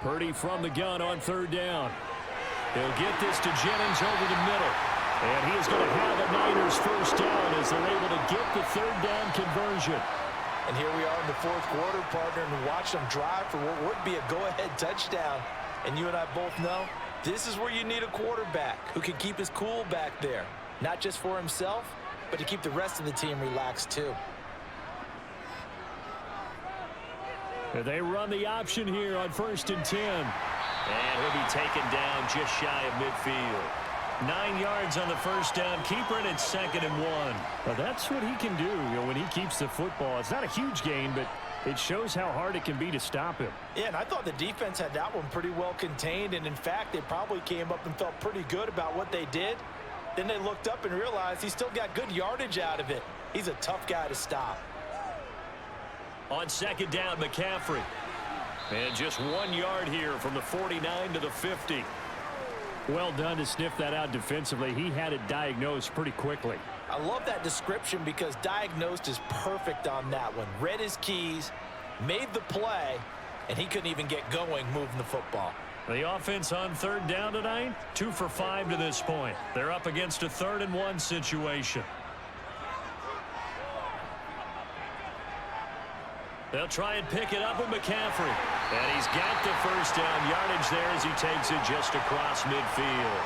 Purdy from the gun on 3rd down. He'll get this to Jennings over the middle. And he is going to have a Niners 1st down as they're able to get the 3rd down conversion. And here we are in the 4th quarter, partner, and watch them drive for what would be a go-ahead touchdown. And you and I both know this is where you need a quarterback who can keep his cool back there. Not just for himself, but to keep the rest of the team relaxed too. They run the option here on 1st and 10. And he'll be taken down just shy of midfield. 9 yards on the first down keeper, and it's 2nd and 1. Well, that's what he can do, when he keeps the football. It's not a huge gain, but it shows how hard it can be to stop him. Yeah, and I thought the defense had that one pretty well contained, and in fact, they probably came up and felt pretty good about what they did. Then they looked up and realized he still got good yardage out of it. He's a tough guy to stop. On 2nd down, McCaffrey. And just 1 yard here from the 49 to the 50. Well done to sniff that out defensively. He had it diagnosed pretty quickly. I love that description because diagnosed is perfect on that one. Read his keys, made the play, and he couldn't even get going moving the football. The offense on 3rd down tonight, 2 for 5 to this point. They're up against a 3rd and 1 situation. They'll try and pick it up with McCaffrey. And he's got the first down yardage there as he takes it just across midfield.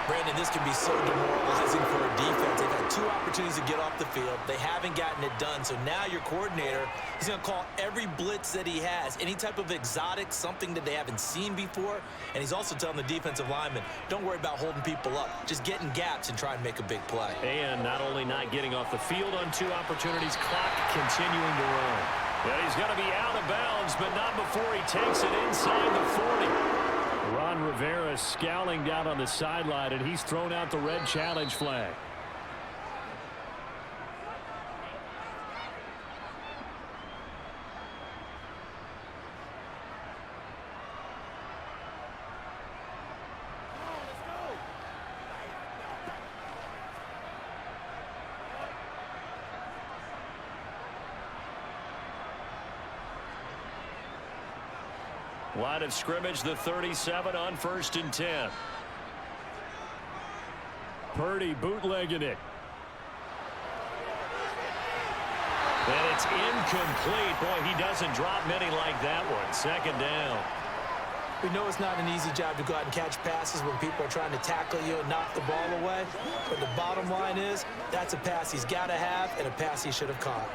Brandon, this can be so demoralizing for a defense. They've had 2 opportunities to get off the field. They haven't gotten it done. So now your coordinator, he's going to call every blitz that he has, any type of exotic, something that they haven't seen before. And he's also telling the defensive lineman, don't worry about holding people up. Just get in gaps and try and make a big play. And not only not getting off the field on 2 opportunities, clock continuing to run. And he's going to be out of bounds, but not before he takes it inside the 40. Ron Rivera scowling down on the sideline, and he's thrown out the red challenge flag. Line of scrimmage, the 37 on 1st and 10. Purdy bootlegging it. And it's incomplete. Boy, he doesn't drop many like that one. 2nd down. We know it's not an easy job to go out and catch passes when people are trying to tackle you and knock the ball away. But the bottom line is, that's a pass he's got to have and a pass he should have caught.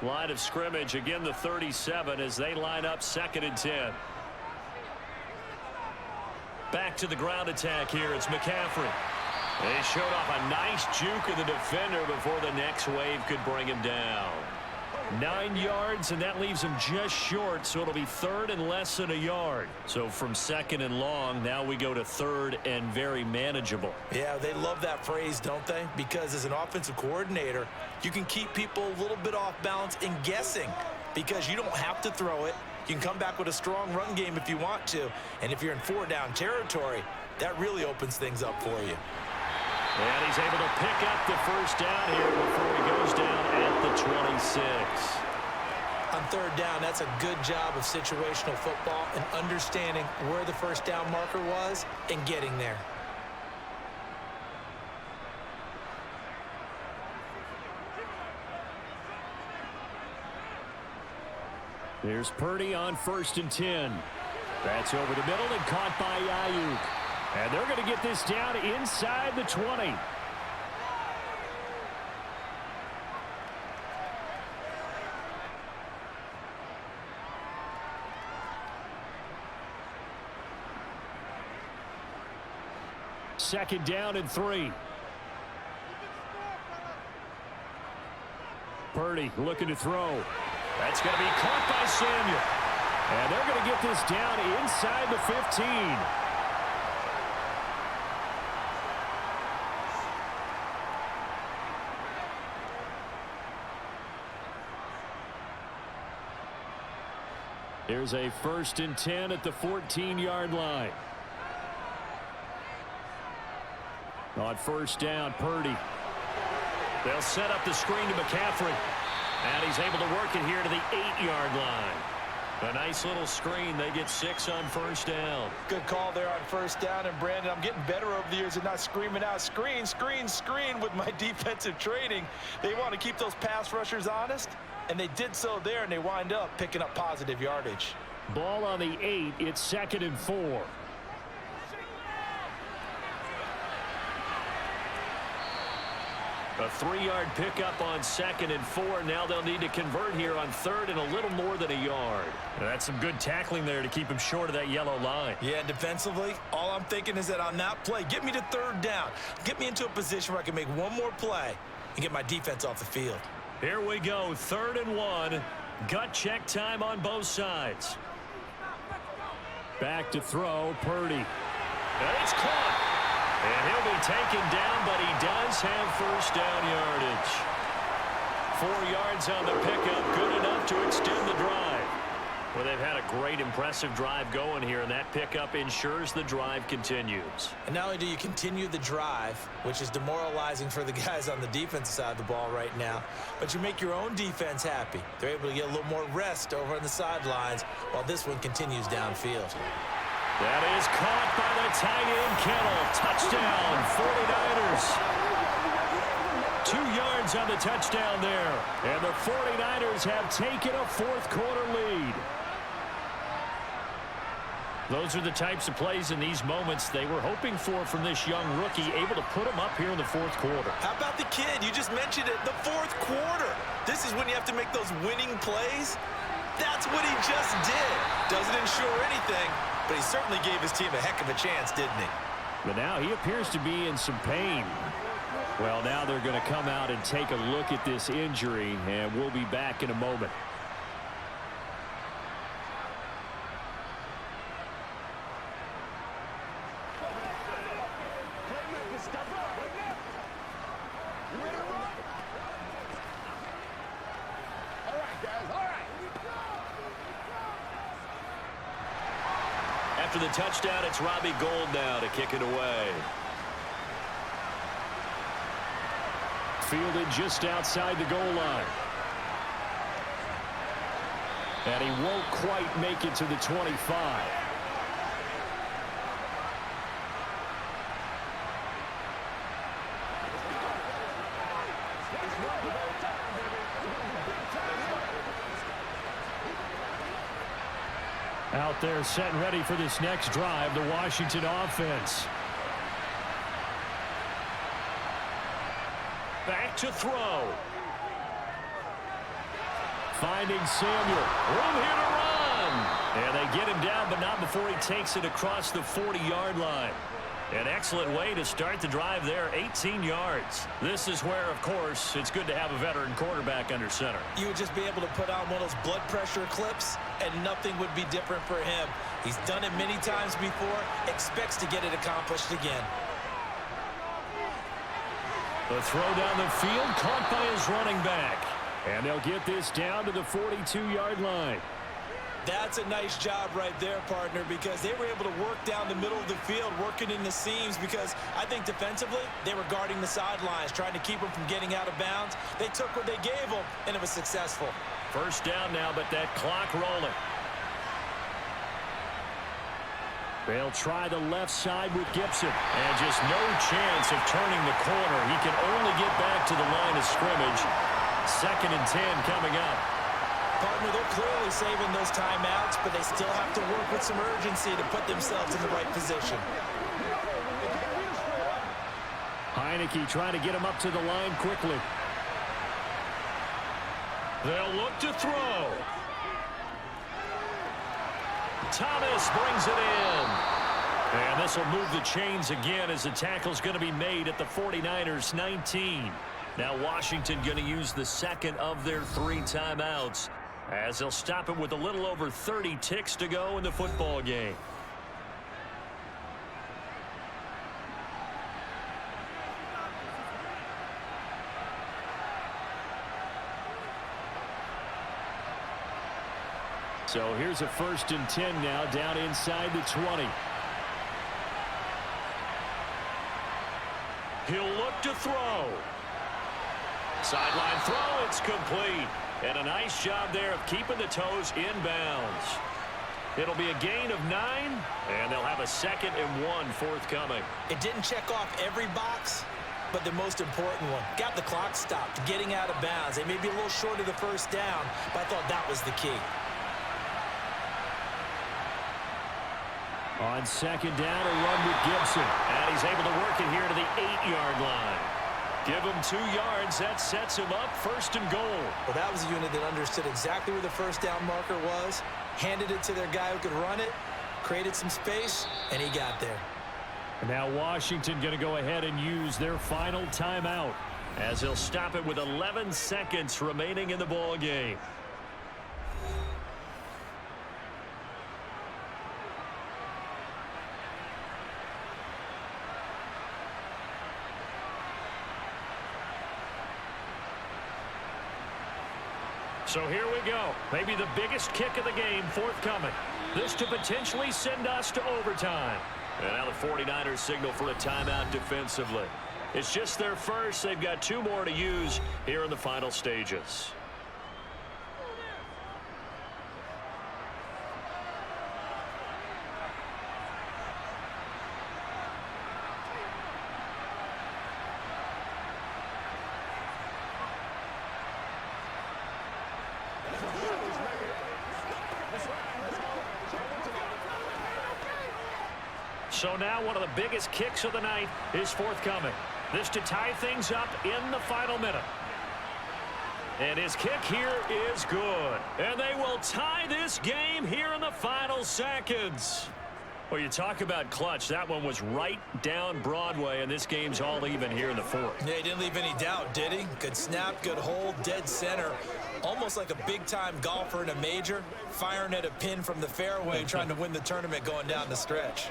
Line of scrimmage, again the 37 as they line up 2nd and 10. Back to the ground attack here. It's McCaffrey. They showed off a nice juke of the defender before the next wave could bring him down. 9 yards, and that leaves him just short, so it'll be 3rd and less than a yard. So from 2nd and long, now we go to 3rd and very manageable. Yeah, they love that phrase, don't they? Because as an offensive coordinator, you can keep people a little bit off balance and guessing because you don't have to throw it. You can come back with a strong run game if you want to. And if you're in 4-down territory, that really opens things up for you. And he's able to pick up the first down here before he goes down at the 26. On 3rd down, that's a good job of situational football and understanding where the first down marker was and getting there. Here's Purdy on 1st and 10. That's over the middle and caught by Ayuk. And they're going to get this down inside the 20. Second down and 3. Purdy looking to throw. That's going to be caught by Samuel. And they're going to get this down inside the 15. Here's a 1st and 10 at the 14-yard line. On 1st down, Purdy. They'll set up the screen to McCaffrey. And he's able to work it here to the 8-yard line. A nice little screen. They get 6 on 1st down. Good call there on 1st down. And, Brandon, I'm getting better over the years at not screaming out, screen, screen, screen with my defensive training. They want to keep those pass rushers honest, and they did so there, and they wind up picking up positive yardage. Ball on the 8. It's 2nd and 4. A 3-yard pickup on 2nd and 4. Now they'll need to convert here on 3rd and a little more than a yard. That's some good tackling there to keep him short of that yellow line. Yeah, defensively, all I'm thinking is that on that play, get me to 3rd down. Get me into a position where I can make one more play and get my defense off the field. Here we go, 3rd and 1. Gut check time on both sides. Back to throw, Purdy. And it's caught. And he'll be taken down, but he does have first down yardage. 4 yards on the pickup, good enough to extend the drive. Well, they've had a great, impressive drive going here, and that pickup ensures the drive continues. And not only do you continue the drive, which is demoralizing for the guys on the defensive side of the ball right now, but you make your own defense happy. They're able to get a little more rest over on the sidelines while this one continues downfield. That is caught by the tight end, Kittle. Touchdown, 49ers. 2 yards on the touchdown there. And the 49ers have taken a 4th quarter lead. Those are the types of plays in these moments they were hoping for from this young rookie, able to put him up here in the 4th quarter. How about the kid? You just mentioned it, the 4th quarter. This is when you have to make those winning plays. That's what he just did. Doesn't ensure anything, but he certainly gave his team a heck of a chance, didn't he? But now he appears to be in some pain. Well, now they're going to come out and take a look at this injury, and we'll be back in a moment. After the touchdown, it's Robbie Gould now to kick it away. Fielded just outside the goal line. And he won't quite make it to the 25. Out there set and ready for this next drive, the Washington offense. Back to throw. Finding Samuel. Room here to run. And they get him down, but not before he takes it across the 40-yard line. An excellent way to start the drive there, 18 yards. This is where, of course, it's good to have a veteran quarterback under center. You would just be able to put on one of those blood pressure clips, and nothing would be different for him. He's done it many times before, expects to get it accomplished again. The throw down the field, caught by his running back. And they'll get this down to the 42-yard line. That's a nice job right there, partner, because they were able to work down the middle of the field, working in the seams, because I think defensively, they were guarding the sidelines, trying to keep them from getting out of bounds. They took what they gave them, and it was successful. First down now, but that clock rolling. They'll try the left side with Gibson. And just no chance of turning the corner. He can only get back to the line of scrimmage. 2nd and 10 coming up. Partner, they're clearly saving those timeouts, but they still have to work with some urgency to put themselves in the right position. Heineke trying to get him up to the line quickly. They'll look to throw. Thomas brings it in. And this will move the chains again as the tackle's going to be made at the 49ers 19. Now Washington going to use the 2nd of their 3 timeouts as they'll stop it with a little over 30 ticks to go in the football game. So here's a 1st and 10 now down inside the 20. He'll look to throw. Sideline throw, it's complete. And a nice job there of keeping the toes inbounds. It'll be a gain of 9, and they'll have a 2nd and 1 forthcoming. It didn't check off every box, but the most important one. Got the clock stopped, getting out of bounds. They may be a little short of the first down, but I thought that was the key. On 2nd down, a run with Gibson. And he's able to work it here to the 8-yard line. Give him 2 yards. That sets him up 1st and goal. Well, that was a unit that understood exactly where the first down marker was, handed it to their guy who could run it, created some space, and he got there. And now Washington going to go ahead and use their final timeout, as he'll stop it with 11 seconds remaining in the ball game. So here we go. Maybe the biggest kick of the game forthcoming. This to potentially send us to overtime. And now the 49ers signal for a timeout defensively. It's just their first. They've got 2 more to use here in the final stages. So now one of the biggest kicks of the night is forthcoming. This to tie things up in the final minute. And his kick here is good. And they will tie this game here in the final seconds. Well, you talk about clutch. That one was right down Broadway, and this game's all even here in the 4th. Yeah, he didn't leave any doubt, did he? Good snap, good hold, dead center. Almost like a big-time golfer in a major, firing at a pin from the fairway, trying to win the tournament going down the stretch.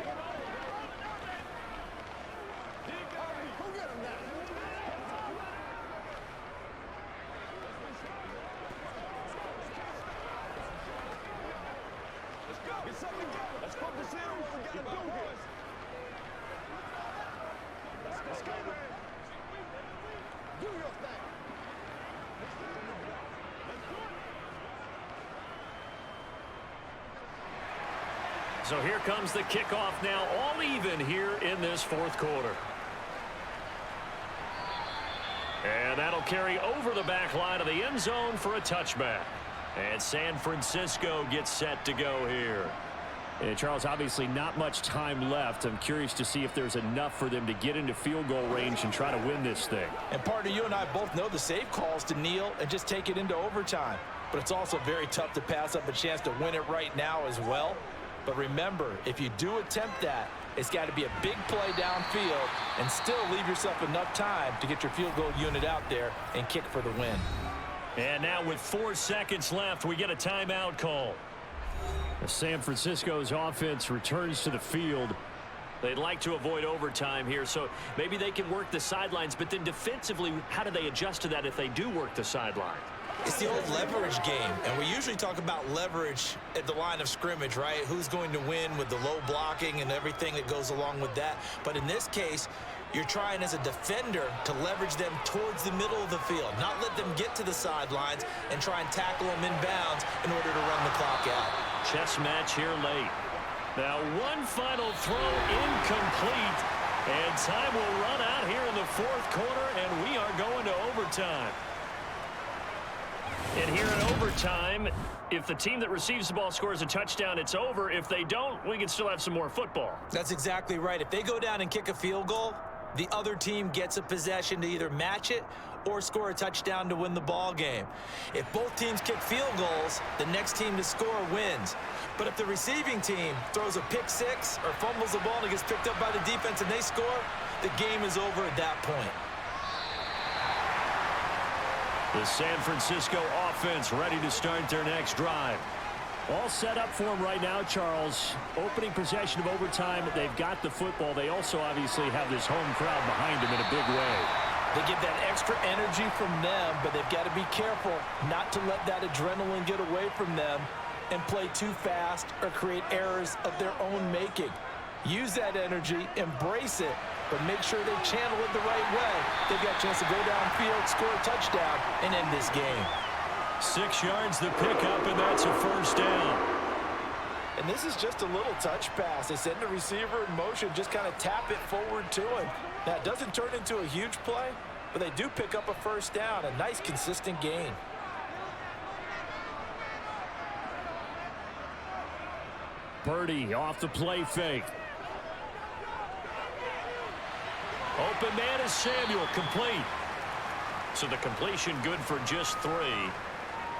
So here comes the kickoff now, all even here in this 4th quarter. And that'll carry over the back line of the end zone for a touchback. And San Francisco gets set to go here. And Charles, obviously not much time left. I'm curious to see if there's enough for them to get into field goal range and try to win this thing. And partner, you and I both know the safe calls to kneel and just take it into overtime. But it's also very tough to pass up a chance to win it right now as well. But remember, if you do attempt that, it's got to be a big play downfield and still leave yourself enough time to get your field goal unit out there and kick for the win. And now with 4 seconds left, we get a timeout call. San Francisco's offense returns to the field. They'd like to avoid overtime here, so maybe they can work the sidelines, but then defensively, how do they adjust to that if they do work the sideline? It's the old leverage game, and we usually talk about leverage at the line of scrimmage, right? Who's going to win with the low blocking and everything that goes along with that. But in this case, you're trying as a defender to leverage them towards the middle of the field, not let them get to the sidelines and try and tackle them inbounds in order to run the clock out. Chess match here late. Now one final throw incomplete, and time will run out here in the 4th quarter, and we are going to overtime. And here in overtime, if the team that receives the ball scores a touchdown, it's over. If they don't, we can still have some more football. That's exactly right. If they go down and kick a field goal, the other team gets a possession to either match it or score a touchdown to win the ball game. If both teams kick field goals, the next team to score wins. But if the receiving team throws a pick six or fumbles the ball and it gets picked up by the defense and they score, the game is over at that point. The San Francisco offense ready to start their next drive. All set up for them right now, Charles. Opening possession of overtime. They've got the football. They also obviously have this home crowd behind them in a big way. They get that extra energy from them, but they've got to be careful not to let that adrenaline get away from them and play too fast or create errors of their own making. Use that energy, embrace it, but make sure they channel it the right way. They've got a chance to go downfield, score a touchdown, and end this game. 6 yards the pickup, and that's a first down. And this is just a little touch pass. They send the receiver in motion, just kind of tap it forward to him. Now, it doesn't turn into a huge play, but they do pick up a first down, a nice, consistent gain. Purdy off the play fake. Open man is Samuel, complete. So the completion good for just 3.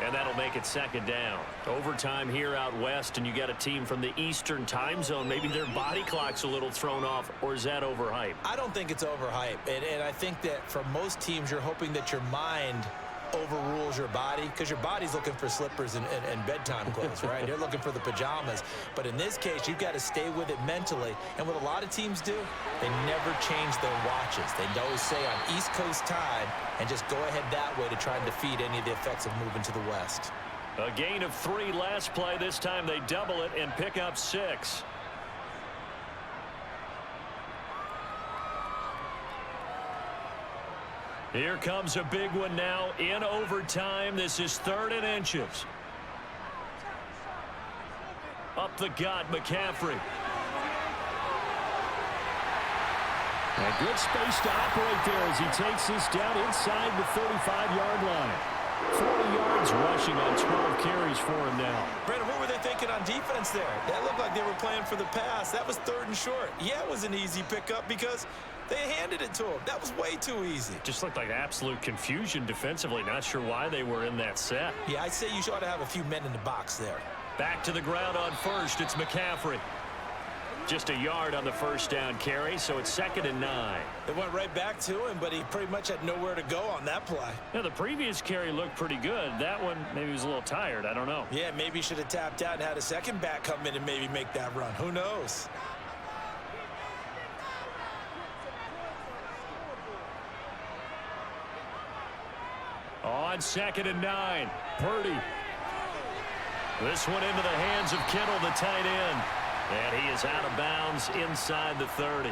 And that'll make it 2nd down. Overtime here out west, and you got a team from the Eastern time zone. Maybe their body clock's a little thrown off, or is that overhyped? I don't think it's overhyped. And I think that for most teams, you're hoping that your mind overrules your body, because your body's looking for slippers and bedtime clothes, right? They're looking for the pajamas. But in this case, you've got to stay with it mentally. And what a lot of teams do, they never change their watches. They always say on East Coast time and just go ahead that way to try and defeat any of the effects of moving to the west. A gain of 3 last play. This time they double it and pick up 6. Here comes a big one now in overtime. This is 3rd and inches. Up the gut, McCaffrey. A good space to operate there as he takes this down inside the 35-yard line. 40 yards rushing on 12 carries for him now. Brandon, what were they thinking on defense there? That looked like they were playing for the pass. That was 3rd and short. Yeah, it was an easy pickup because they handed it to him. That was way too easy. Just looked like absolute confusion defensively. Not sure why they were in that set. Yeah, I'd say you ought to have a few men in the box there. Back to the ground on 1st. It's McCaffrey. Just a yard on the 1st down carry, so it's 2nd and 9. They went right back to him, but he pretty much had nowhere to go on that play. Yeah, the previous carry looked pretty good. That one, maybe he was a little tired. I don't know. Yeah, maybe he should have tapped out and had a second back come in and maybe make that run. Who knows? On 2nd and 9, Purdy. This one into the hands of Kittle, the tight end. And he is out of bounds inside the 30.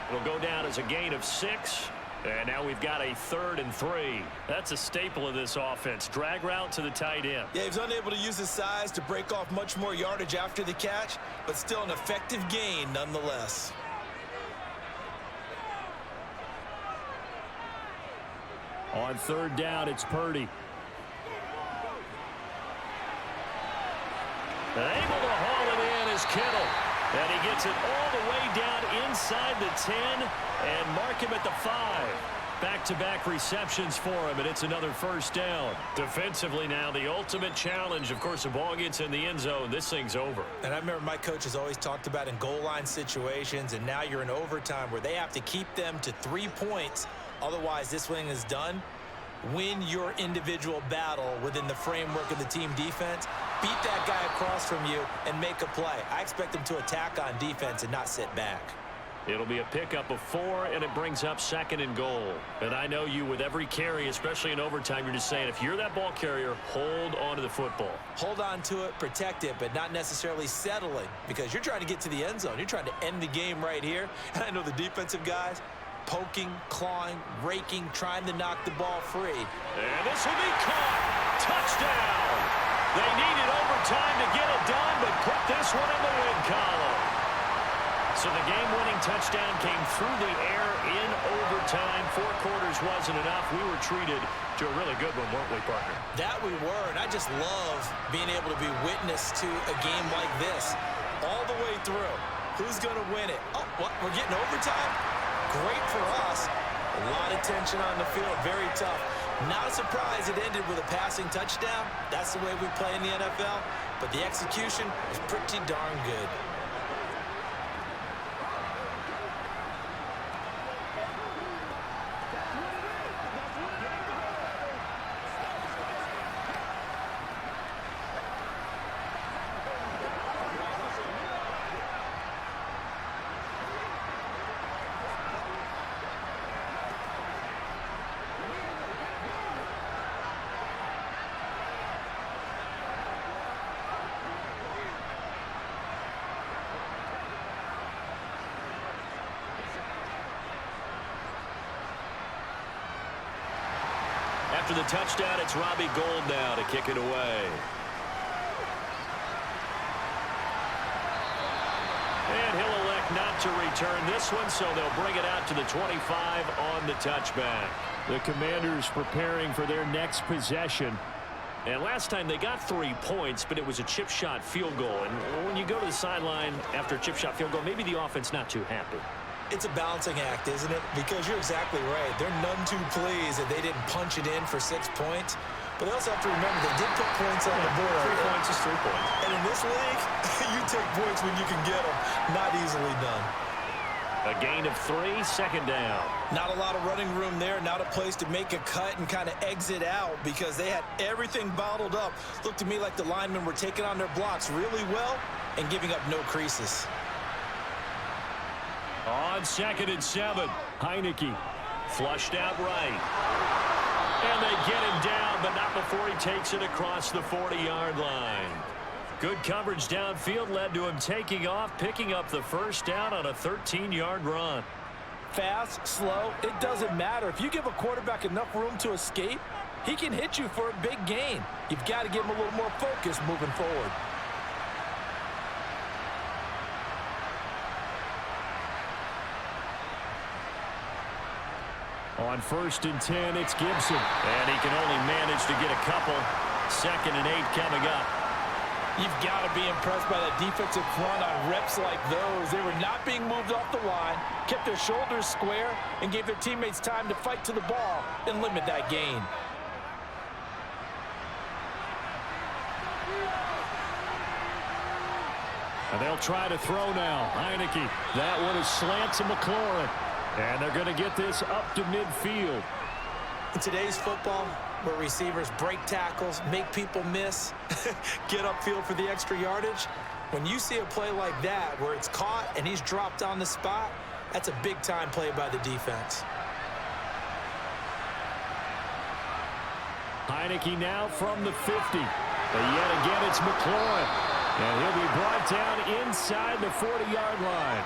It'll go down as a gain of 6. And now we've got a 3rd and 3. That's a staple of this offense. Drag route to the tight end. Yeah, he was unable to use his size to break off much more yardage after the catch, but still an effective gain nonetheless. On 3rd down, it's Purdy. Able to haul it in is Kittle. And he gets it all the way down inside the 10 and mark him at the 5. Back-to-back receptions for him, and it's another 1st down. Defensively now, the ultimate challenge. Of course, the ball gets in the end zone. This thing's over. And I remember my coaches always talked about in goal line situations, and now you're in overtime where they have to keep them to 3 points. Otherwise, this thing is done. Win your individual battle within the framework of the team defense. Beat that guy across from you and make a play. I expect them to attack on defense and not sit back. It'll be a pickup of 4, and it brings up 2nd and goal. And I know you, with every carry, especially in overtime, you're just saying, if you're that ball carrier, hold on to the football. Hold on to it, protect it, but not necessarily settling, because you're trying to get to the end zone. You're trying to end the game right here. And I know the defensive guys, poking, clawing, raking, trying to knock the ball free. And this will be caught. Touchdown. They needed overtime to get it done, but put this one in the win column. So the game-winning touchdown came through the air in overtime. 4 quarters wasn't enough. We were treated to a really good one, weren't we, Parker? That we were, and I just love being able to be witness to a game like this all the way through. Who's going to win it? Oh, what? We're getting overtime? Great for us. A lot of tension on the field. Very tough. Not a surprise it ended with a passing touchdown. That's the way we play in the NFL. But the execution was pretty darn good. After the touchdown, it's Robbie Gould now to kick it away. And he'll elect not to return this one, so they'll bring it out to the 25 on the touchback. The Commanders preparing for their next possession. And last time they got 3 points, but it was a chip shot field goal. And when you go to the sideline after a chip shot field goal, maybe the offense not too happy. It's a balancing act, isn't it? Because you're exactly right. They're none too pleased that they didn't punch it in for 6 points. But they also have to remember they did put points on the board. 3 points is 3 points. And in this league, you take points when you can get them. Not easily done. A gain of 3, second down. Not a lot of running room there. Not a place to make a cut and kind of exit out because they had everything bottled up. Looked to me like the linemen were taking on their blocks really well and giving up no creases. On 2nd and 7, Heineke flushed out right. And they get him down, but not before he takes it across the 40-yard line. Good coverage downfield led to him taking off, picking up the first down on a 13-yard run. Fast, slow, it doesn't matter. If you give a quarterback enough room to escape, he can hit you for a big gain. You've got to give him a little more focus moving forward. On 1st and 10, it's Gibson. And he can only manage to get a couple. 2nd and 8 coming up. You've got to be impressed by that defensive front on reps like those. They were not being moved off the line, kept their shoulders square, and gave their teammates time to fight to the ball and limit that gain. And they'll try to throw now. Heineke. That one is slant to McLaurin. And they're going to get this up to midfield. In today's football, where receivers break tackles, make people miss, get upfield for the extra yardage, when you see a play like that where it's caught and he's dropped on the spot, that's a big-time play by the defense. Heineke now from the 50. But yet again, it's McLaurin. And he'll be brought down inside the 40-yard line.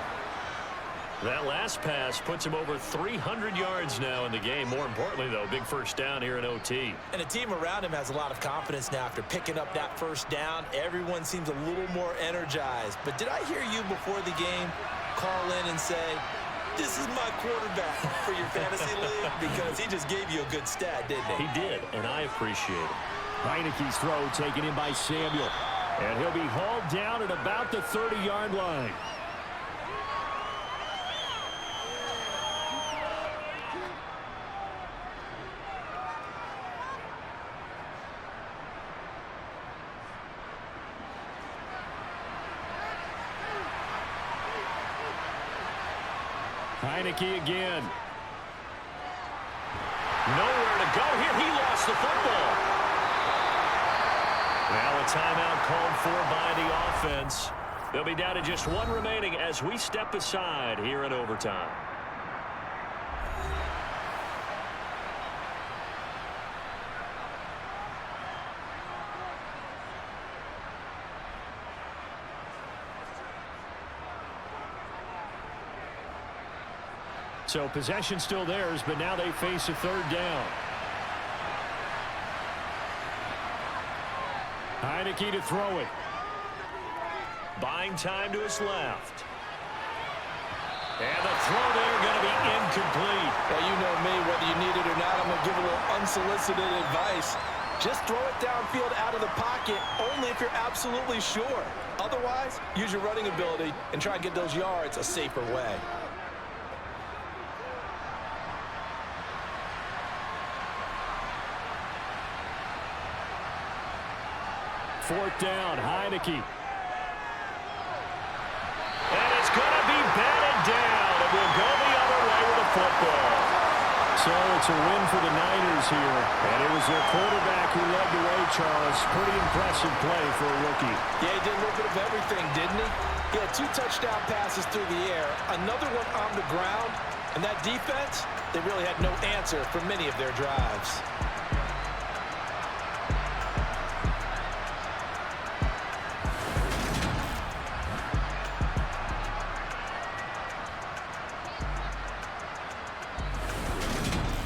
That last pass puts him over 300 yards now in the game. More importantly, though, big first down here in OT. And the team around him has a lot of confidence now after picking up that first down. Everyone seems a little more energized. But did I hear you before the game call in and say, this is my quarterback for your fantasy league? Because he just gave you a good stat, didn't he? He did, and I appreciate it. Heineke's throw taken in by Samuel. And he'll be hauled down at about the 30-yard line. Heineke again. Nowhere to go here. He lost the football. Now a timeout called for by the offense. They'll be down to just 1 remaining as we step aside here in overtime. So possession still theirs, but now they face a 3rd down. Heineke to throw it. Buying time to his left. And the throw there going to be incomplete. Well, you know me, whether you need it or not, I'm going to give a little unsolicited advice. Just throw it downfield out of the pocket only if you're absolutely sure. Otherwise, use your running ability and try and get those yards a safer way. 4th down, Heineke. And it's going to be batted down. It will go the other way with the football. So it's a win for the Niners here. And it was their quarterback who led the way, Charles. Pretty impressive play for a rookie. Yeah, he did a little bit of everything, didn't he? He had 2 touchdown passes through the air, another one on the ground, and that defense, they really had no answer for many of their drives.